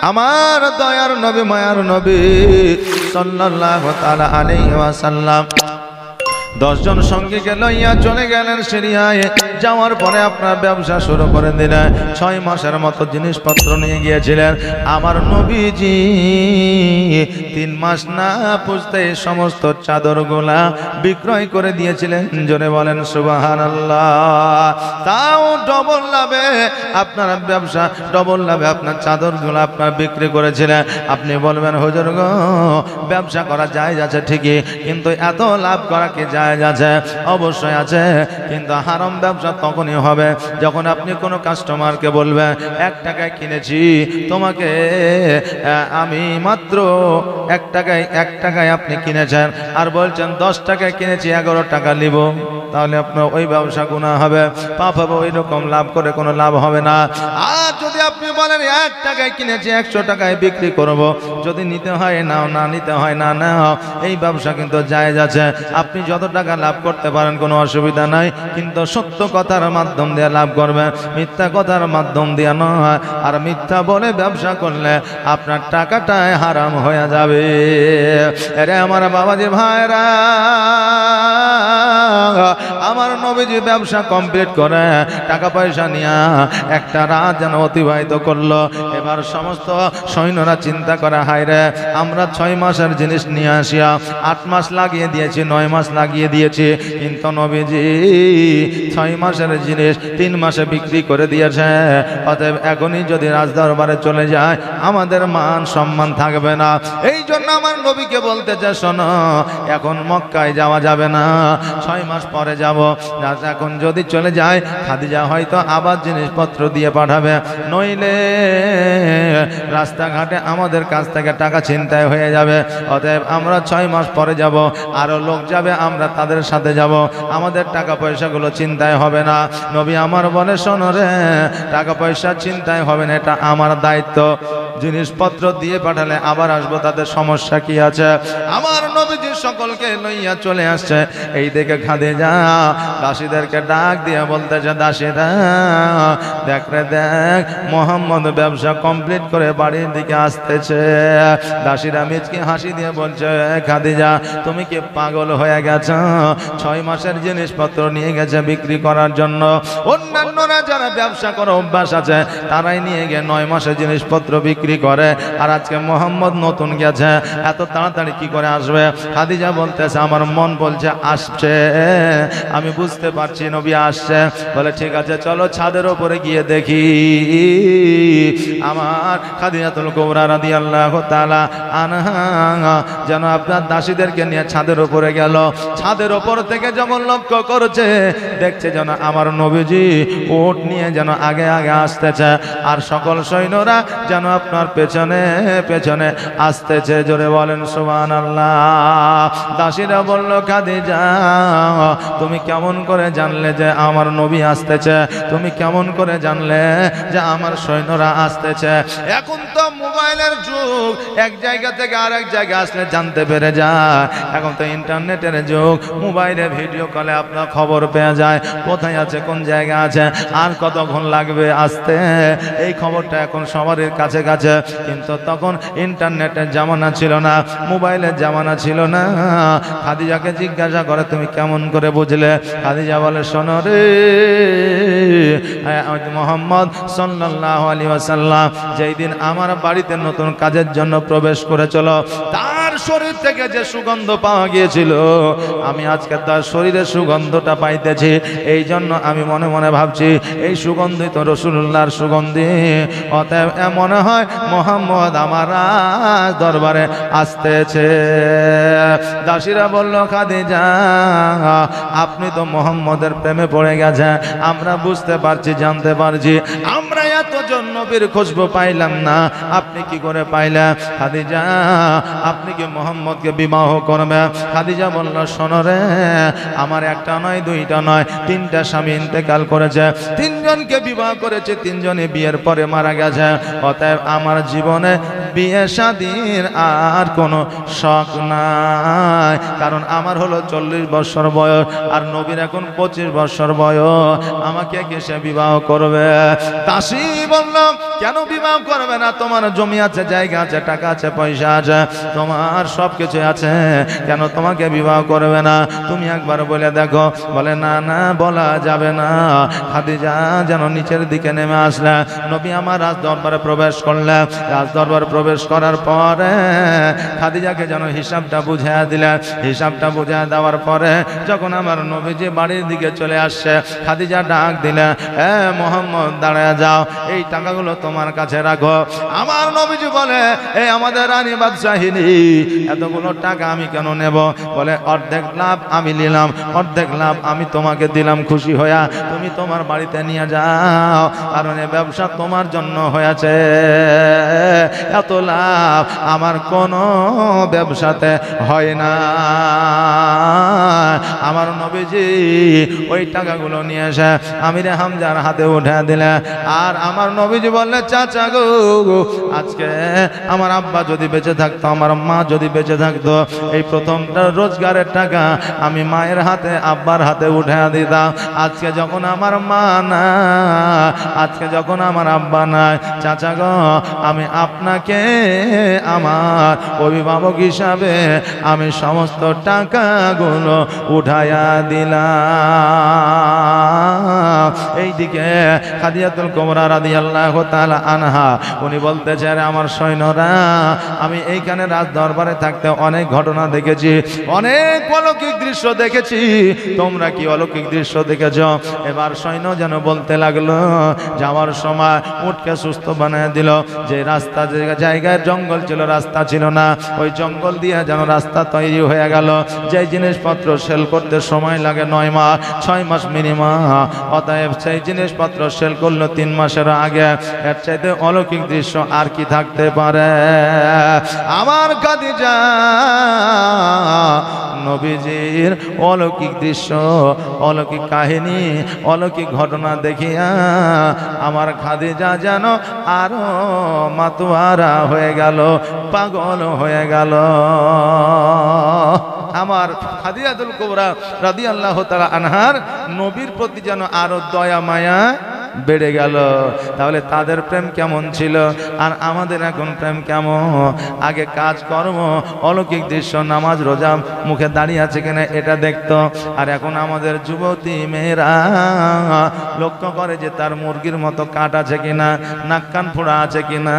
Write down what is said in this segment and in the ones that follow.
আমার দয়ার নবী মায়ার নবী সাল্লাল্লাহু তাআলা আলাইহি ওয়াসাল্লাম 10 জন সঙ্গীকে লইয়া চলে গেলেন সিরিয়ায়। যাওয়ার পরে আপনার ব্যবসা শুরু করে দিলেন। 6 মাসের মতো জিনিসপত্র নিয়ে গিয়েছিলেন। আমার নবীজি 3 মাস না পুষতে সমস্ত চাদরগুলা বিক্রয় করে দিয়েছিলেন। জোরে বলেন সুবহানাল্লাহ। তাও ডবল লাভে আপনার ব্যবসা, ডবল লাভে আপনার চাদরগুলো আপনার বিক্রি করেছিলেন। আপনি বলবেন হুজুর গো, ব্যবসা করা যায় আছে ঠিকই, কিন্তু এত লাভ করা কি যায় আছে? অবশ্যই আছে, কিন্তু হারাম ব্যবসা তখনই হবে যখন আপনি কোনো কাস্টমারকে বলবেন 1 টাকায় কিনেছি তোমাকে, আমি মাত্র 1 টাকায় আপনি কিনেছেন, আর বলছেন 10 টাকায় কিনেছি 11 টাকা নিব, তাহলে আপনার ওই ব্যবসা গুনাহ হবে, পাপ হবে। ওই রকম লাভ করে কোনো লাভ হবে না। আর যদি আপনি বলেন 1 টাকায় কিনেছি 100 টাকায় বিক্রি করব, যদি নিতে হয় নাও, না নিতে হয় না নাও, এই ব্যবসা কিন্তু জায়েজ আছে। আপনি যত টাকা লাভ করতে পারেন কোনো অসুবিধা নাই, কিন্তু সত্য কথার মাধ্যম দিয়ে লাভ করবেন, মিথ্যা কথার মাধ্যম দিয়ে নয়। আর মিথ্যা বলে ব্যবসা করলে আপনার টাকাটাই হারাম হয়ে যাবে। আরে আমার বাবাজি ভাইরা, আমার নবীজি ব্যবসা কমপ্লিট করে টাকা পয়সা নিয়ে একটা রাত যেন অতিবাহিত করলো। এবার সমস্ত সৈন্যরা চিন্তা করে, হায় রে, আমরা 6 মাসের জিনিস নিয়ে আসিয়া 8 মাস লাগিয়ে দিয়েছি, 9 মাস লাগিয়ে দিয়েছি, কিন্তু নবীজি 6 মাসের জিনিস 3 মাসে বিক্রি করে দিয়েছে। অতএব এখনই যদি রাজদরবারে চলে যায় আমাদের মান সম্মান থাকবে না। এই জন্য আমার নবীকে বলতেছে, শোনো, এখন মক্কায় যাওয়া যাবে না, 6 মাস পরে যাব। এখন যদি চলে যায় খাদিজা হয়তো আবার জিনিসপত্র দিয়ে পাঠাবে, নইলে রাস্তাঘাটে আমাদের কাছ থেকে টাকা ছিনতাই হয়ে যাবে। অতএব আমরা 6 মাস পরে যাব, আরো লোক যাবে, আমরা তাদের সাথে যাব, আমাদের টাকা পয়সাগুলো চিন্তায় হবে না। নবী আমার বলে, শোনো রে, টাকা পয়সা চিন্তায় হবে না, এটা আমার দায়িত্ব। জিনিসপত্র দিয়ে পাঠালে আবার আসবো, তাদের সমস্যা কি আছে? আমার নবীজি সকলকে লইয়া চলে আসছে। এই দেখে খাদিজা দাসীদেরকে ডাক দিয়ে বলতেছে, দাসীরা দেখ রে দেখ, মোহাম্মদ ব্যবসা কমপ্লিট করে বাড়ির দিকে আসতেছে। দাসীরা মিচকি হাসি দিয়ে বলছে, খাদিজা তুমি কি পাগল হয়ে গেছো? 6 মাসের জিনিসপত্র নিয়ে গেছে বিক্রি করার জন্য। অন্যান্যরা যারা ব্যবসা করে অভ্যাস আছে তারাই নিয়ে গিয়ে 9 মাসের জিনিসপত্র বিক্রি করে, আর আজকে মোহাম্মদ নতুন গেছে, এত তাড়াতাড়ি কি করে আসবে? খাদিজা বলতেছে, আমার মন বলছে আসছে, আমি বুঝতে পারছি নবী আসছে। বলে ঠিক আছে, চলো ছাদের উপরে গিয়ে দেখি। আমার খাদিজাতুল কুবরা রাদিয়াল্লাহু তাআলা আনহা যেন আপনার দাসীদেরকে নিয়ে ছাদের উপরে গেল। ছাদের উপর থেকে যেমন লক্ষ্য করছে, দেখছে যেন আমার নবীজি উট নিয়ে যেন আগে আগে আসতেছে, আর সকল সৈন্যরা যেন আপনার পেছনে পেছনে আসতেছে। জোরে বলেন সুবহানাল্লাহ। দাসীরা বলল, খাদিজা তুমি কেমন করে জানলে যে আমার নবী আসতেছে? তুমি কেমন করে জানলে যে আমার সৈন্যরা আসতেছে? এখন তো মোবাইলের যুগ, এক জায়গা থেকে আরেক জায়গায় আসলে জানতে পেরে যায়। এখন তো ইন্টারনেটের যুগ, মোবাইলে ভিডিও কলে আপনার খবর পেয়ে যায়, কোথায় আছে, কোন জায়গা আছে, আর কতক্ষণ লাগবে আসতে। এই খবরটা এখন সবার কাছে কাছে। কিন্তু তখন ইন্টারনেটের জামানা ছিল না, মোবাইলের জামানা ছিল না। খাদিজাকে জিজ্ঞাসা করে, তুমি কেমন করে বুঝলে? খাদিজা বলে, শোনো রে, মুহাম্মদ সাল্লাল্লাহু আলাইহি ওয়াসাল্লাম যেই দিন আমার বাড়িতে নতুন কাজের জন্য প্রবেশ করেছিল, তার শরীর থেকে যে সুগন্ধ পাওয়া গিয়েছিল, আমি আজকে তার শরীরের সুগন্ধটা পাইতেছি। এই জন্য আমি মনে মনে ভাবছি এই সুগন্ধি তো রাসূলুল্লাহর সুগন্ধি। অতএব মনে হয় মুহাম্মদ আমার দরবারে আসতেছে। দাসীরা বলল, খাদিজা আপনি তো মুহাম্মদের প্রেমে পড়ে গেছেন, আমরা বুঝতে পারছি, জানতে পারছি। আমরা এতজন নবীর খুশবু পাইলাম না, আপনি কি করে পাইলেন? খাদিজা আপনি কি মুহাম্মদকে বিবাহ করবেন? খাদিজা বলল, শোনো রে, আমার একটা নয়, দুইটা নয়, 3টা স্বামী ইন্তেকাল করেছে, 3 জনকে বিবাহ করেছে, 3 জনই বিয়ের পরে মারা গেছে। অতএব আমার জীবনে বিয়ে শাদীর আর কোনো শখ নাই, কারণ আমার হলো 40 বছর বয়স আর নবীর এখন 25 বছর বয়স, আমাকে কে সে বিবাহ করবে? দাসী বলল, কেন বিবাহ করবে না? তোমার জমি আছে, জায়গা আছে, টাকা আছে, পয়সা আছে, তোমার সব কিছু আছে, কেন তোমাকে বিবাহ করবে না? তুমি একবার বলে দেখো। বলে না না, বলা যাবে না। খাদিজা যেন নিচের দিকে নেমে আসলে, নবী আমার রাজ দরবারে প্রবেশ করলে, রাজ দরবারে প্রবেশ করার পরে খাদিজাকে যেন হিসাবটা বুঝিয়ে দিলেন। হিসাবটা বুঝিয়ে দেওয়ার পরে যখন আমার নবীজি বাড়ির দিকে চলে আসছে, খাদিজা ডাক দিলে, এ মোহাম্মদ দাঁড়ায় যাও, এই টাকাগুলো তোমার কাছে রাখো। আমার নবীজি বলে, এই আমাদের রানী বাদশাহিনী, এতগুলো টাকা আমি কেন নেব? বলে, অর্ধেক লাভ আমি নিলাম, অর্ধেক লাভ আমি তোমাকে দিলাম, খুশি হইয়া তুমি তোমার বাড়িতে নিয়ে যাও, কারণ এই ব্যবসা তোমার জন্য হয়েছে। এত লাভ আমার কোনো ব্যবসাতে হয় না। আমার নবীজি ওই টাকাগুলো নিয়ে এসে আমিরে হামজার হাতে উঠে দিলে, আর আমার নবীজি বললে, চাচা গো, আজকে আমার আব্বা যদি বেঁচে থাকতো, আমার মা যদি বেঁচে থাকতো, এই প্রথমটা রোজগারের টাকা আমি মায়ের হাতে, আব্বার হাতে উঠে দিতাম। আজকে যখন আমার মা না, আজকে যখন আমার আব্বা নাই, চাচা গো, আমি আপনাকে আমার অভিভাবক হিসাবে আমি সমস্ত টাকাগুলো উঠাইয়া দিলাম। এইদিকে খাদিজাতুল কুবরা রাদিয়াল্লাহু তাআলা আনহা উনি বলতেছে, আরে আমার সৈন্যরা, আমি এইখানে রাজ দরবারে থাকতে অনেক ঘটনা দেখেছি, অনেক অলৌকিক দৃশ্য দেখেছি, তোমরা কি অলৌকিক দৃশ্য দেখেছ? এবার সৈন্য যেন বলতে লাগলো, যাওয়ার সময় উটকে সুস্থ বানিয়ে দিল, যে রাস্তা, যে জায়গায় জঙ্গল ছিল, রাস্তা ছিল না, ওই জঙ্গল দিয়ে যেন রাস্তা তৈরি হয়ে গেল। যে জিনিসপত্র সেল করতে সময় লাগে 9 মাস, 6 মাস মিনিমাম, অতএব সেই জিনিসপত্র সেল করলো 3 মাসের আগে। এর চাইতে অলৌকিক দৃশ্য আর কি থাকতে পারে? আমার খাদিজা নবীজির অলৌকিক দৃশ্য, অলৌকিক কাহিনী, অলৌকিক ঘটনা দেখিয়া আমার খাদিজা যেন আরো মাতোয়ারা হয়ে গেল, পাগল হয়ে গেল। আমার খাদিজাতুল কুবরা রাদিয়াল্লাহু তাআলা আনহার নবীর প্রতি যেন আরো দয়া মায়া বেড়ে গেল। তাহলে তাদের প্রেম কেমন ছিল আর আমাদের এখন প্রেম কেমন? আগে কাজকর্ম, অলৌকিক দৃশ্য, নামাজ রোজা মুখে দাঁড়িয়ে আছে কিনা এটা দেখতো, আর এখন আমাদের যুবতী মেয়েরা লক্ষ্য করে যে তার মুরগির মতো কাট আছে কিনা, নাক কান ফোড়া আছে কিনা,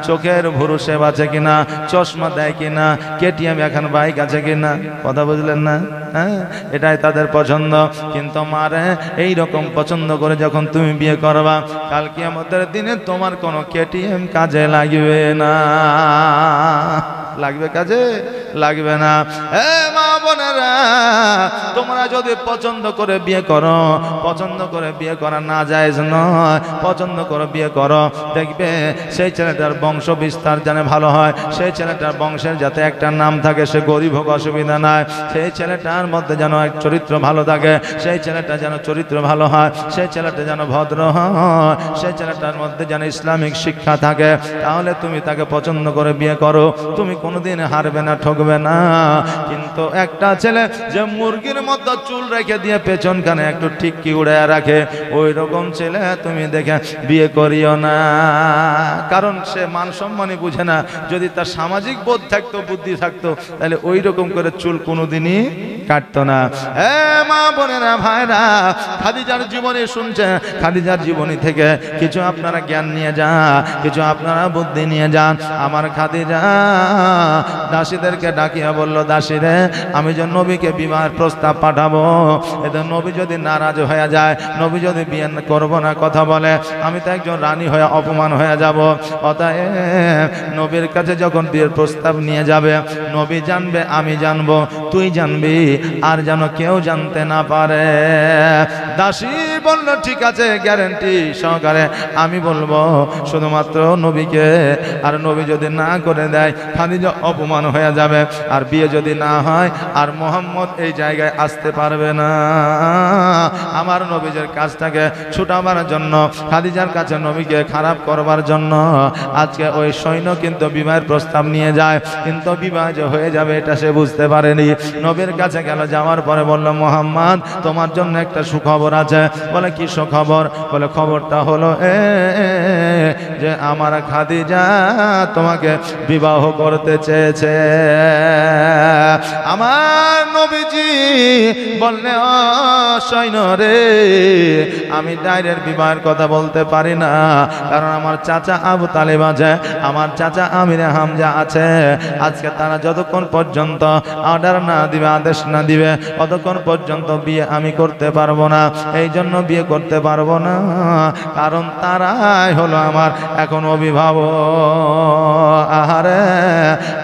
চোখের ভুরু শেভ আছে কিনা, চশমা দেয় কিনা, কেটিএম এখন বাইক আছে কিনা। কথা বুঝলেন না? হ্যাঁ, এটাই তাদের পছন্দ। কিন্তু মারে এইরকম পছন্দ করে যখন তুমি বিয়ে করবা, কাল কিয়ামতের দিনে তোমার কোনো কেটিএম কাজে লাগবে না। লাগবে কাজে? লাগবে না। এ মা বোনেরা, তোমরা যদি পছন্দ করে বিয়ে করো, পছন্দ করে বিয়ে করা না জায়েজ নয়, পছন্দ করে বিয়ে করো, দেখবে সেই ছেলেটার বংশ বিস্তার যেন ভালো হয়, সেই ছেলেটার বংশের যাতে একটা নাম থাকে, সে গরিব হোক অসুবিধা নাই, সেই ছেলেটার মধ্যে যেন এক চরিত্র ভালো থাকে, সেই ছেলেটা যেন চরিত্র ভালো হয়, সেই ছেলেটা যেন ভদ্র হয়, সেই ছেলেটার মধ্যে যেন ইসলামিক শিক্ষা থাকে, তাহলে তুমি তাকে পছন্দ করে বিয়ে করো, তুমি কোনোদিন হারবে না, ঠকবে না। কিন্তু একটা ছেলে যে মুরগির মতো চুল রেখে দিয়ে পেছনখানে একটু টিক্কি উড়ে রাখে, ওই রকম ছেলে তুমি দেখে বিয়ে করিও না, কারণ সে মান সম্মানই বুঝে না। যদি তার সামাজিক বোধ থাকতো, বুদ্ধি থাকতো, তাহলে ওই রকম করে চুল কোনোদিনই কাটতো না। এ মা বোনেরা, ভাইরা, খাদিজার জীবনী শুনছে, খাদিজার জীবনী থেকে কিছু আপনারা জ্ঞান নিয়ে যান, কিছু আপনারা বুদ্ধি নিয়ে যান। আমার খাদিজা দাসীদেরকে ডাকিয়া বলল, দাসীরে, আমি যে নবীকে বিবাহের প্রস্তাব পাঠাবো, এতে নবী যদি নারাজ হয়ে যায়, নবী যদি বিয়ে করব না কথা বলে, আমি তো একজন রানী হয়ে অপমান হয়ে যাব। অতএব নবীর কাছে যখন বিয়ের প্রস্তাব নিয়ে যাবে, নবী জানবে, আমি জানবো, তুই জানবি, আর যেন কেউ জানতে না পারে। দাসী বলল ঠিক আছে, গ্যারান্টি সহকারে আমি বলবো শুধুমাত্র নবীকে, আর নবী যদি না করে দেয় খাদিজা অপমান হয়ে যাবে, আর বিয়ে যদি না হয় আর মোহাম্মদ এই জায়গায় আসতে পারবে না। আমার নবীজের কাজটাকে ছুটাবার জন্য, খাদিজার কাছে নবীকে খারাপ করবার জন্য আজকে ওই সৈন্য কিন্তু বিবাহের প্রস্তাব নিয়ে যায়, কিন্তু বিবাহ যে হয়ে যাবে এটা সে বুঝতে পারেনি। নবীর কাছে গেল, যাওয়ার পরে বলল মোহাম্মদ তোমার জন্য একটা সুখবর আছে। বলে কি সুখবর? বলে খবরটা হলো যে আমার খাদিজা তোমাকে বিবাহ করতে চেয়েছে। আমার নবীজি বললে ও সৈন্য রে, আমি ডাইরেক্ট বিবাহের কথা বলতে পারি না, কারণ আমার চাচা আবু তালেব আছে, আমার চাচা আমির হামজা আছে। আজকে তারা যতক্ষণ পর্যন্ত অর্ডার না দিবে, আদেশ না দিবে, ততক্ষণ পর্যন্ত বিয়ে আমি করতে পারবো না। এই জন্য বিয়ে করতে পারবো না, কারণ তারাই হলো আমার এখন অভিভাবক। আহারে,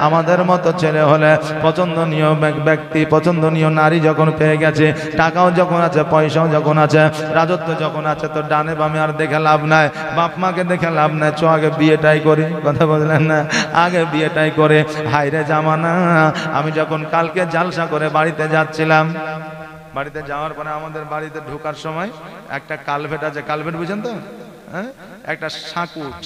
আমাদের মতো ছেলে হলে পছন্দনীয় ব্যক্তি, পছন্দনীয় নারী যখন পেয়ে গেছে, টাকাও যখন আছে, পয়সাও যখন আছে, রাজত্ব যখন আছে, তো ডানে বামে আর দেখে লাভ নাই, বাপ মাকে দেখে লাভ নাই, চো আগে বিয়েটাই করি। কথা বললেন না? আগে বিয়েটাই করে। হাইরে জামানা। আমি যখন কালকে জালসা করে বাড়িতে যাচ্ছিলাম, বাড়িতে যাওয়ার পরে আমাদের বাড়িতে ঢোকার সময় একটা কালভেট আছে, কালভেট বুঝেন তো? হ্যাঁ, একটা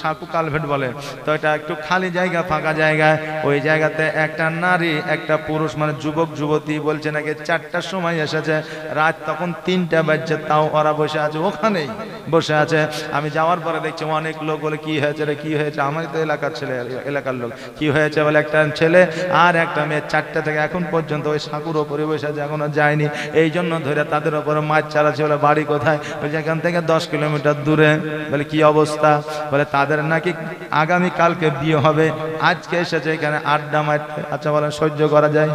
সাঁকু কালভেট বলে, তো এটা একটু খালি জায়গা, ফাঁকা জায়গায়, ওই জায়গাতে একটা নারী একটা পুরুষ মানে যুবক যুবতী বলছে নাকি 4টার সময় এসেছে, রাত তখন 3টা বাজছে, তাও ওরা বসে আছে, ওখানেই বসে আছে। আমি যাওয়ার পরে দেখছি অনেক লোক। বলে কি হয়েছে রে, কি হয়েছে? আমার তো এলাকার ছেলে, এলাকার লোক। কি হয়েছে? বলে একটা ছেলে আর একটা মেয়ে 4টা থেকে এখন পর্যন্ত ওই সাঁকুর ওপরে বসে আছে, এখনো যায়নি। এই জন্য ধরে তাদের ওপরে মাছ চালাচ্ছে। বলে বাড়ি কোথায়? বলছে এখান থেকে 10 কিলোমিটার দূরে। বলে কি অবস্থা? বলে তাদের নাকি আগামী কালকে বিয়ে হবে, আজকে এসেছে এখানে আড্ডা মারতে। আচ্ছা বলেন সহ্য করা যায়?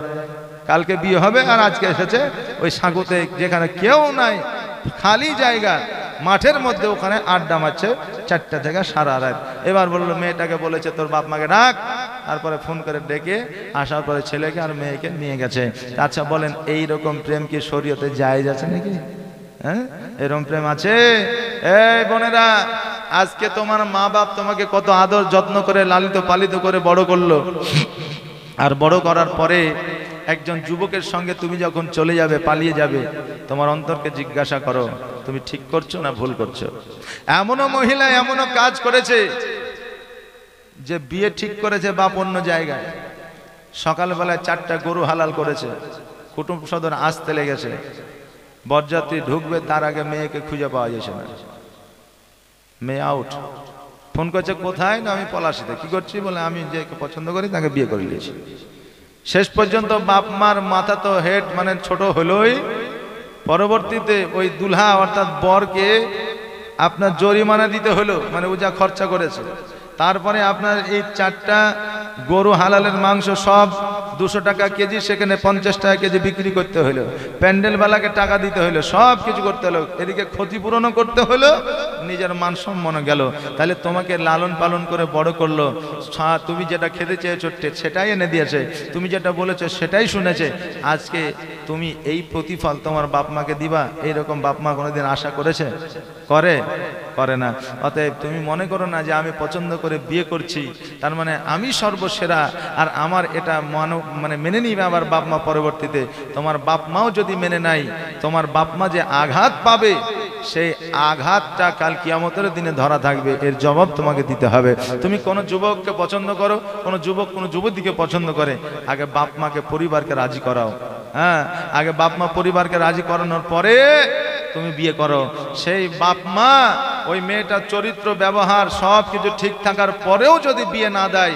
কালকে বিয়ে হবে আর আজকে এসেছে ওই সাঁকুতে, যেখানে কেউ নাই, খালি জায়গা, মাঠের মধ্যে, ওখানে আড্ডা মারছে 4টা থেকে সারা রাত। এবার বললো মেয়েটাকে বলেছে তোর বাপ মাকে ডাক। তারপরে ফোন করে ডেকে আসার পরে ছেলেকে আর মেয়েকে নিয়ে গেছে। আচ্ছা বলেন এই রকম প্রেম কি শরীয়তে জায়েজ আছে নাকি? হ্যাঁ, এরকম প্রেম আছে? এই বোনেরা, আজকে তোমার মা বাপ তোমাকে কত আদর যত্ন করে লালিত পালিত করে বড় করলো, আর বড় করার পরে একজন যুবকের সঙ্গে তুমি যখন চলে যাবে, পালিয়ে যাবে, তোমার অন্তরকে জিজ্ঞাসা করো তুমি ঠিক করছো না ভুল করছো। এমনও মহিলা এমনও কাজ করেছে যে বিয়ে ঠিক করেছে বাপ অন্য জায়গায়, সকালবেলায় 4টা গরু হালাল করেছে, কুটুম সদর আসতে লেগেছে, বরযাত্রী ঢুকবে তার আগে মেয়েকে খুঁজে পাওয়া যাচ্ছে না, মেয়ে আউট। ফোন করছে কোথায়? না আমি পলাশিতে। কি করছি? বলে আমি যে পছন্দ করি তাকে বিয়ে করে নিয়েছি। শেষ পর্যন্ত বাপ মার মাথা তো হেড মানে ছোট হলোই, পরবর্তীতে ওই দুলহা অর্থাৎ বরকে আপনার জরিমানা দিতে হলো, মানে ও যা খরচা করেছে। তারপরে আপনার এই 4টা গরু হালালের মাংস সব 200 টাকা কেজি, সেখানে 50 টাকা কেজি বিক্রি করতে হলো, প্যান্ডেলওয়ালাকে টাকা দিতে হলো, সব কিছু করতে হলো, এদিকে ক্ষতিপূরণও করতে হলো, নিজের মান সম্মান গেল। তাহলে তোমাকে লালন পালন করে বড় করলো, তুমি যেটা খেতে চেয়েছো সেটাই এনে দিয়েছে, তুমি যেটা বলেছো সেটাই শুনেছে। আজকে তুমি এই প্রতিফল তোমার বাপ মাকে দিবা, এইরকম বাপ মা কোনোদিন আশা করেছে? করে না। অতএব তুমি মনে করো না যে আমি পছন্দ করে বিয়ে করছি তার মানে আমি সর্বসেরা, আর আমার এটা মানে মেনে নিবে আমার বাপ মা পরবর্তীতে। তোমার বাপ মাও যদি মেনে নাই, তোমার বাপ মা যে আঘাত পাবে, সেই আঘাতটা কাল কিয়ামতের দিনে ধরা থাকবে, এর জবাব তোমাকে দিতে হবে। তুমি কোন যুবককে পছন্দ করো, কোন যুবক কোন যুবতীকে পছন্দ করে, আগে বাপ মাকে পরিবারকে রাজি করাও। হ্যাঁ, আগে বাপ মা পরিবারকে রাজি করানোর পরে তুমি বিয়ে করো। সেই বাপ মা ওই মেয়েটার চরিত্র ব্যবহার সব কিছু ঠিক থাকার পরেও যদি বিয়ে না দেয়,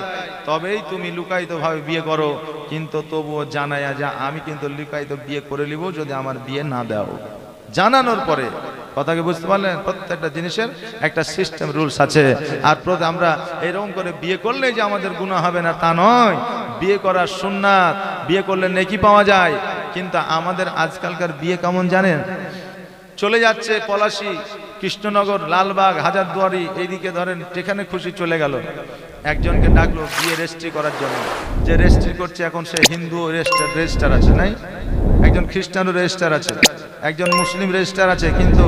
তবেই তুমি লুকায়িত ভাবে বিয়ে করো, কিন্তু তবুও জানায়া যা আমি কিন্তু লুকায়িত বিয়ে করে নিব যদি আমার বিয়ে না দাও। জানানোর পরে, কথাকে বুঝতে পারলেন? প্রত্যেকটা জিনিসের একটা সিস্টেম রুলস আছে। আর আমরা এরকম করে বিয়ে করলে যে আমাদের গুনাহ হবে না তা নয়, বিয়ে করা সুন্নাত, বিয়ে করলে নেকি পাওয়া যায়। কিন্তু আমাদের আজকালকার বিয়ে কেমন জানেন? চলে যাচ্ছে পলাশী, কৃষ্ণনগর, লালবাগ, হাজারদুয়ারি, এইদিকে ধরেন যেখানে খুশি চলে গেল, একজনকে ডাকলো বিয়ে রেজিস্ট্রি করার জন্য। যে রেজিস্ট্রি করছে এখন সে হিন্দু রেজিস্টার আছে নাই, একজন খ্রিস্টানও রেজিস্টার আছে, একজন মুসলিম রেজিস্টার আছে, কিন্তু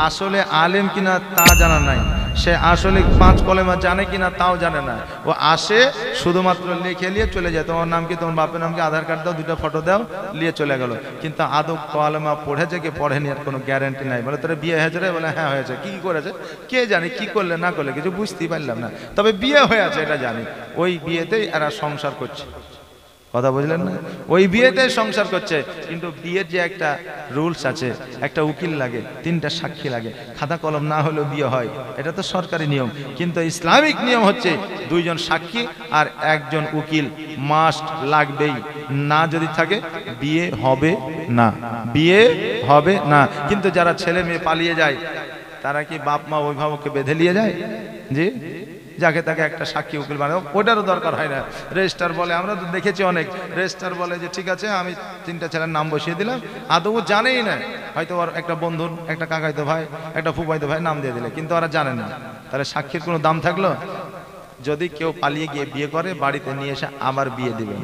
আসলে আলেম কিনা তা জানা নাই, সে আসলে 5 কলেমা জানে কিনা তাও জানে না। ও আসে শুধুমাত্র লিখে নিয়ে চলে যায়, তোমার নাম কি, তোমার বাপের নাম কি, আধার কার্ড দাও, 2টা ফটো দাও, নিয়ে চলে গেল। কিন্তু আদৌ কলেমা পড়েছে কি পড়েনি এর কোনো গ্যারান্টি নাই। বলে তোর বিয়ে হয়েছে রে? বলে হ্যাঁ হয়েছে। কি করেছে কে জানে, কি করলে না করলে কিছু বুঝতেই পারলাম না, তবে বিয়ে হয়েছে এটা জানি। ওই বিয়েতেই এরা সংসার করছে, কথা বুঝলেন না? ওই বিয়েতে সংসার করছে। কিন্তু বিয়ের যে একটা রুলস আছে, একটা উকিল লাগে, 3টা সাক্ষী লাগে, খাতা কলম না হলেও বিয়ে হয়, এটা তো সরকারি নিয়ম। কিন্তু ইসলামিক নিয়ম হচ্ছে 2 জন সাক্ষী আর 1 জন উকিল মাস্ট লাগবেই, না যদি থাকে বিয়ে হবে না, বিয়ে হবে না। কিন্তু যারা ছেলে মেয়ে পালিয়ে যায় তারা কি বাপ মা অভিভাবককে বেঁধে নিয়ে যায়? জি, যাকে তাকে একটা সাক্ষী উকিল বানাও, ওটারও দরকার হয় না। রেজিস্টার বলে, আমরা তো দেখেছি অনেক, রেজিস্টার বলে যে ঠিক আছে আমি 3টা ছেলের নাম বসিয়ে দিলাম, আদৌ জানেই না, হয়তো ওর একটা বন্ধুর, একটা কাকাইতো ভাই, একটা ফুফাইতো ভাই নাম দিয়ে দিলে, কিন্তু ওরা জানে না। তাহলে সাক্ষীর কোনো দাম থাকলো? যদি কেউ পালিয়ে গিয়ে বিয়ে করে, বাড়িতে নিয়ে এসে আবার বিয়ে দিবেন।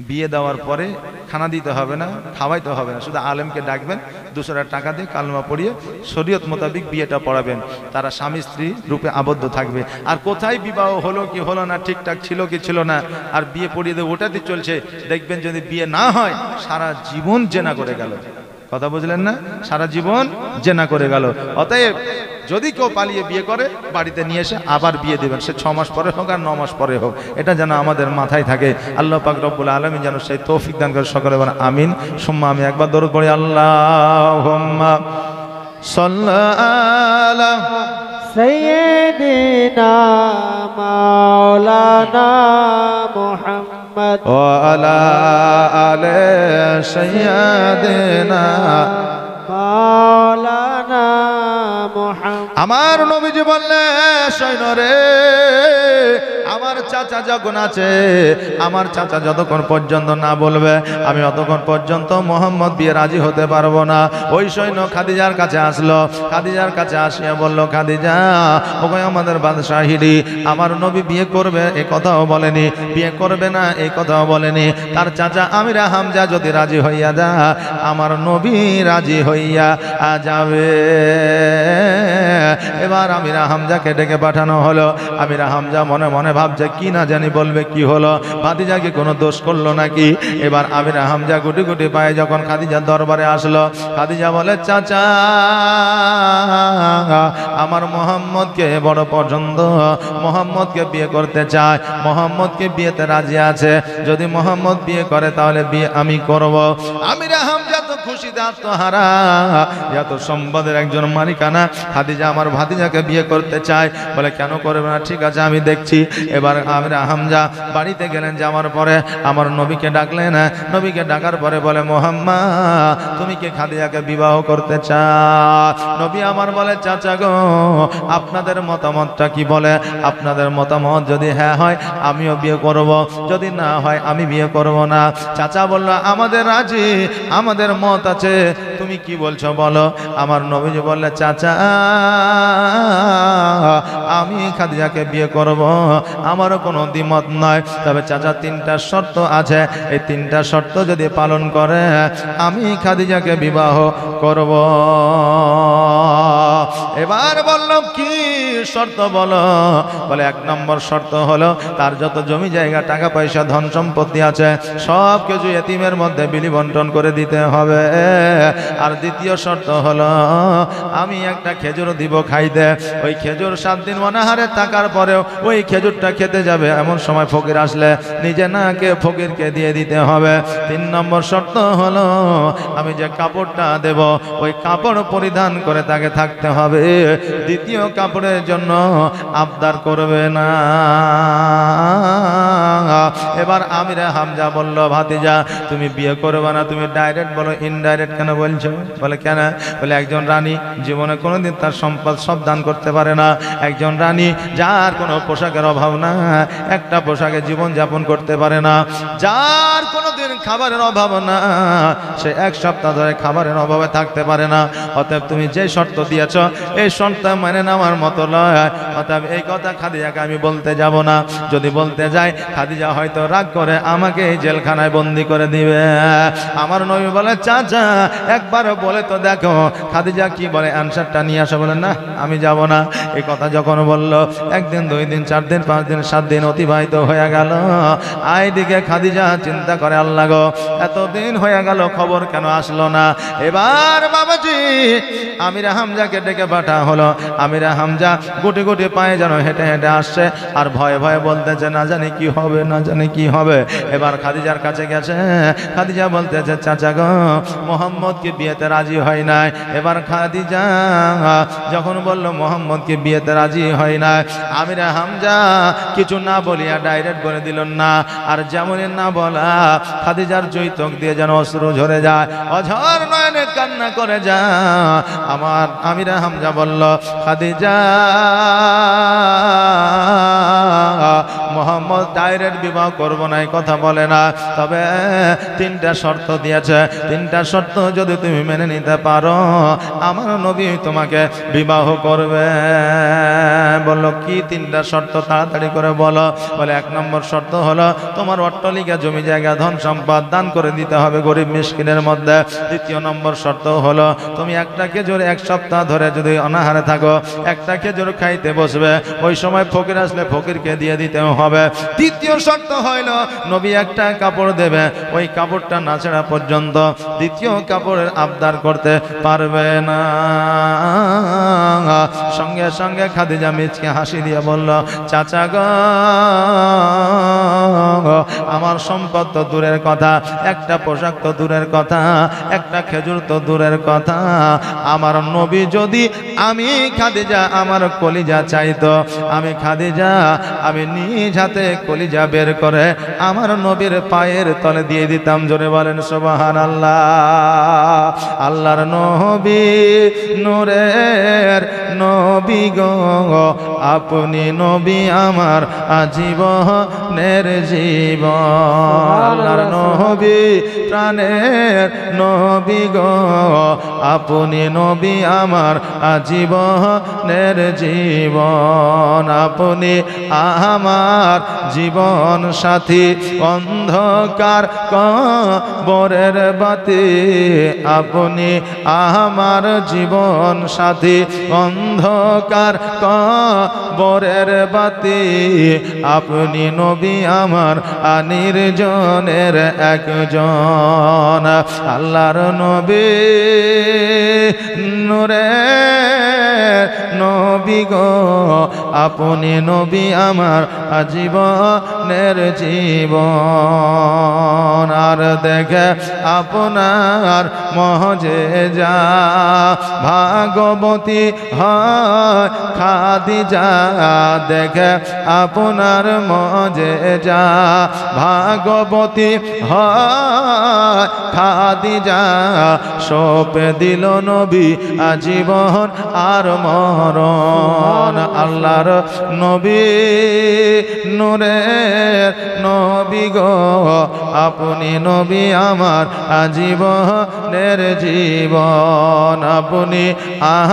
বিয়ে দেওয়ার পরে খানা দিতে হবে না, খাওয়াইতে হবে না, শুধু আলেমকে ডাকবেন, 200 টাকা দিয়ে কালমা পড়িয়ে শরীয়ত মোতাবিক বিয়েটা পড়াবেন। তারা স্বামী স্ত্রী রূপে আবদ্ধ থাকবে। আর কোথায় বিবাহ হলো কি হলো না, ঠিকঠাক ছিল কি ছিল না, আর বিয়ে পড়িয়ে দেবে ওটাতে চলছে। দেখবেন যদি বিয়ে না হয় সারা জীবন জেনা করে গেল, কথা বুঝলেন না? সারা জীবন জেনা করে গেল। অতএব যদি কেউ পালিয়ে বিয়ে করে, বাড়িতে নিয়ে এসে আবার বিয়ে দিবেন, সে 6 মাস পরে হোক আর 9 মাস পরে হোক, এটা যেন আমাদের মাথায় থাকে। আল্লাহ পাক রব্বুল আলামিন যেন সেই তৌফিক দান করে। সকলে বলেন আমিন সুম্মা আমি। একবার দরুদ পড়ি, আল্লাহুম্মা সাল্লি আলা সাইয়্যিদিনা মাওলানা মুহাম্মদ ওয়া আলা আলি সাইয়্যিদিনা মাওলানা মুহাম্মদ। আমার নবীজি বললেন, সৈন্যরে আমার চাচা যখন আছে, আমার চাচা যতক্ষণ পর্যন্ত না বলবে আমি অতক্ষণ পর্যন্ত মোহাম্মদ বিয়ে রাজি হতে পারবো না। ওই সৈন্য খাদিজার কাছে আসলো, খাদিজার কাছে আসিয়া বলল, খাদিজা ওকে আমাদের বাদশাহিরি, আমার নবী বিয়ে করবে এ কথাও বলেনি, বিয়ে করবে না এই কথাও বলেনি। তার চাচা আমিরা হামজা যদি রাজি হইয়া যা, আমার নবী রাজি হইয়া যাবে। এবার আমিরা হামজাকে ডেকে পাঠানো হলো। আমিরা হামজা মনে মনে ভাবছে কি না জানি বলবে, কি হলো, ভাতিজাকে কোনো দোষ করলো নাকি। এবার আমিরা হামজা গুটি গুটি পায়ে যখন খাদিজার দরবারে আসলো, খাদিজা বলে, চাচা আমার মোহাম্মদকে বড় পছন্দ, মোহাম্মদকে বিয়ে করতে চায়, মোহাম্মদকে বিয়েতে রাজি আছে, যদি মোহাম্মদ বিয়ে করে তাহলে বিয়ে আমি করব। আমিরা হামজা তো খুশিতে আত্মহারা, এত সম্পদের একজন মালিকানা, খাদিজা আমার ভাতিজাকে বিয়ে করতে চায়। বলে কেন করবে না, ঠিক আছে আমি দেখছি। এবার আমিরা হামজা বাড়িতে গেলেন, যাওয়ার পরে আমার নবীকে ডাকলেন। নবীকে ডাকার পরে বলে, মুহাম্মদ তুমি কি খাদিজাকে বিবাহ করতে চাও? নবী আমার বলে, চাচা গো আপনাদের মতামতটা কি বলে? আপনাদের মতামত যদি হ্যাঁ হয় আমিও বিয়ে করব, যদি না হয় আমি বিয়ে করব না। চাচা বলল, আমাদের রাজি, আমাদের মত আছে, তুমি কি বলছো বলো। আমার নবীজি বললে, চাচা আমি খাদিজাকে বিয়ে করব, আমারও কোনো দ্বিমত নয়, তবে চাচা 3টা শর্ত আছে, এই 3টা শর্ত যদি পালন করে আমি খাদিজাকে বিবাহ করব। এবার বলল, কি শর্ত বলো? বলে 1 নম্বর শর্ত হলো তার যত জমি জায়গা টাকা পয়সা ধন সম্পত্তি আছে সব কিছু এতিমের মধ্যে বিলি বন্টন করে দিতে হবে। আর দ্বিতীয় শর্ত হলো আমি একটা খেজুর দিব খাইতে, ওই খেজুর 7 দিন অনাহারে থাকার পরেও ওই খেজুরটা খেতে যাবে, এমন সময় ফকির আসলে নিজে না কে ফকিরকে দিয়ে দিতে হবে। 3 নম্বর শর্ত হলো আমি যে কাপড়টা দেব ওই কাপড় পরিধান করে তাকে থাকতে হবে, দ্বিতীয় কাপড়ের জন্য আবদার করবে না। এবার আমিরা হামজা বলল, ভাতিজা তুমি বিয়ে করবে না, তুমি ডাইরেক্ট বলো, ইনডাইরেক্ট কেন বলছো? বলে কেন? বলে একজন রানী জীবনে কোনোদিন তার সম্পদ সব দান করতে পারে না। একজন রানী যার কোনো পোশাকের অভাব না, একটা পোশাকে জীবন যাপন করতে পারে না, যার কোনোদিন খাবারের অভাব না, সে 1 সপ্তাহ ধরে খাবারের অভাবে থাকতে পারে না। অতএব তুমি যে শর্ত দিয়েছ এই শর্ত মানে নেওয়ার মতো নয়। অতএব এই কথা খাদিজাকে আমি বলতে যাব না, যদি বলতে যাই খাদিজা হয়তো রাগ করে করে আমাকে এই জেলখানায় বন্দি করে দিবে। আমার নবী বলে চাচা একবার বলে তো দেখো। খাদিজা কি বলে অ্যানসারটা নিয়ে আসা, বলেন না আমি যাব না। এই কথা যখন বলল, একদিন 2 দিন 4 দিন 5 দিন 7 দিন অতিবাহিত হয়ে গেল। আইদিকে খাদিজা চিন্তা করে আল্লাহ গো এতদিন হয়ে গেল খবর কেন আসলো না। এবার বাবাজি আমিরা হামজাকে ডেকে পাঠা হলো। আমিরা হামজা গুটি গুটি পায়ে যেন হেঁটে হেঁটে আসছে আর ভয়ে ভয়ে বলতেছে না জানি কি হবে, না জানি কি হবে। এবার খাদিজার কাছে গেছে। খাদিজা বলতেছে চাচা গো মোহাম্মদকে বিয়েতে রাজি হয় নাই। এবার খাদিজা যখন বলল মোহাম্মদকে বিয়েতে রাজি হয় নাই, আমিরা হামজা কিছু না বলিয়া ডাইরেক্ট বলে দিল না। আর যেমনই না বলা খাদিজার জৈতক দিয়ে যেন অশ্রু ঝরে যায়, অঝর নয়নে কান্না করে যায়। আমার আমিরা হামজা বলল খাদিজা মোহাম্মদ ডাইরেক্ট বিবাহ করবো না এই কথা বলে না, তবে 3টা শর্ত দিয়েছে। 3টা শর্ত যদি তুমি মেনে নিতে পারো আমার নবী তোমাকে বিবাহ করবে। বললো কি 3টা শর্ত তাড়াতাড়ি করে বলো। বলে 1 নম্বর শর্ত হলো তোমার অট্টালিকা জমি জায়গা ধন সম্পদ দান করে দিতে হবে গরিব মিসকিনের মধ্যে। 2য় নম্বর শর্ত হলো তুমি একটা খেজুর 1 সপ্তাহ ধরে যদি অনাহারে থাকো একটা খেজুর খাইতে বসবে, ওই সময় ফকির আসলে ফকিরকে দিয়ে দিতে হবে। 3য় শর্ত হইল নবী একটা কাপড় দেবে, ওই কাপড়টা না ছেঁড়া পর্যন্ত 2য় কাপড়ের আবদার করতে পারবে না। সঙ্গে সঙ্গে খাদিজা মিচকে হাসি দিয়ে বলল চাচা গো আমার সম্পদ তো দূরের কথা, একটা পোশাক তো দূরের কথা, একটা খেজুর তো দূরের কথা, আমার নবী যদি আমি খাদিজা আমার কলিজা চাইতো, আমি খাদিজা আমি নিজ হাতে কলিজা বের করে আমার নবীর পায়ের তলে দিয়ে দিতাম। জোরে বলেন সুবহানাল্লাহ। আল্লাহর নবী নূরের নবী গো আপনি নবী আমার আজীবনের জীবন। আল্লাহর নবী প্রাণের নবী গো আপনি নবী আমার আজীবনের জীবন। আপনি আমার জীবন সাথী অন্ধকার কবরের বাতি, আপনি আমার জীবন সাথী অন্ধকার কবরের বাতি, আপনি নবী আমার নির্জনের একজন। আল্লাহর নবী নূরের নবী গো আপনি নবী আমার আজীবনের জীবন। আর দেখে আপনার মজেজা ভাগবতী হয় খাদিজা, দেখে আপনার মজেজা ভাগবতী হয় খাদিজা, সপে দিল নবী আজীবন আর মরণ। আল্লাহর নবী নূরের নবী গো আপনি নবী আমার আজীবনের জীবন। আপনি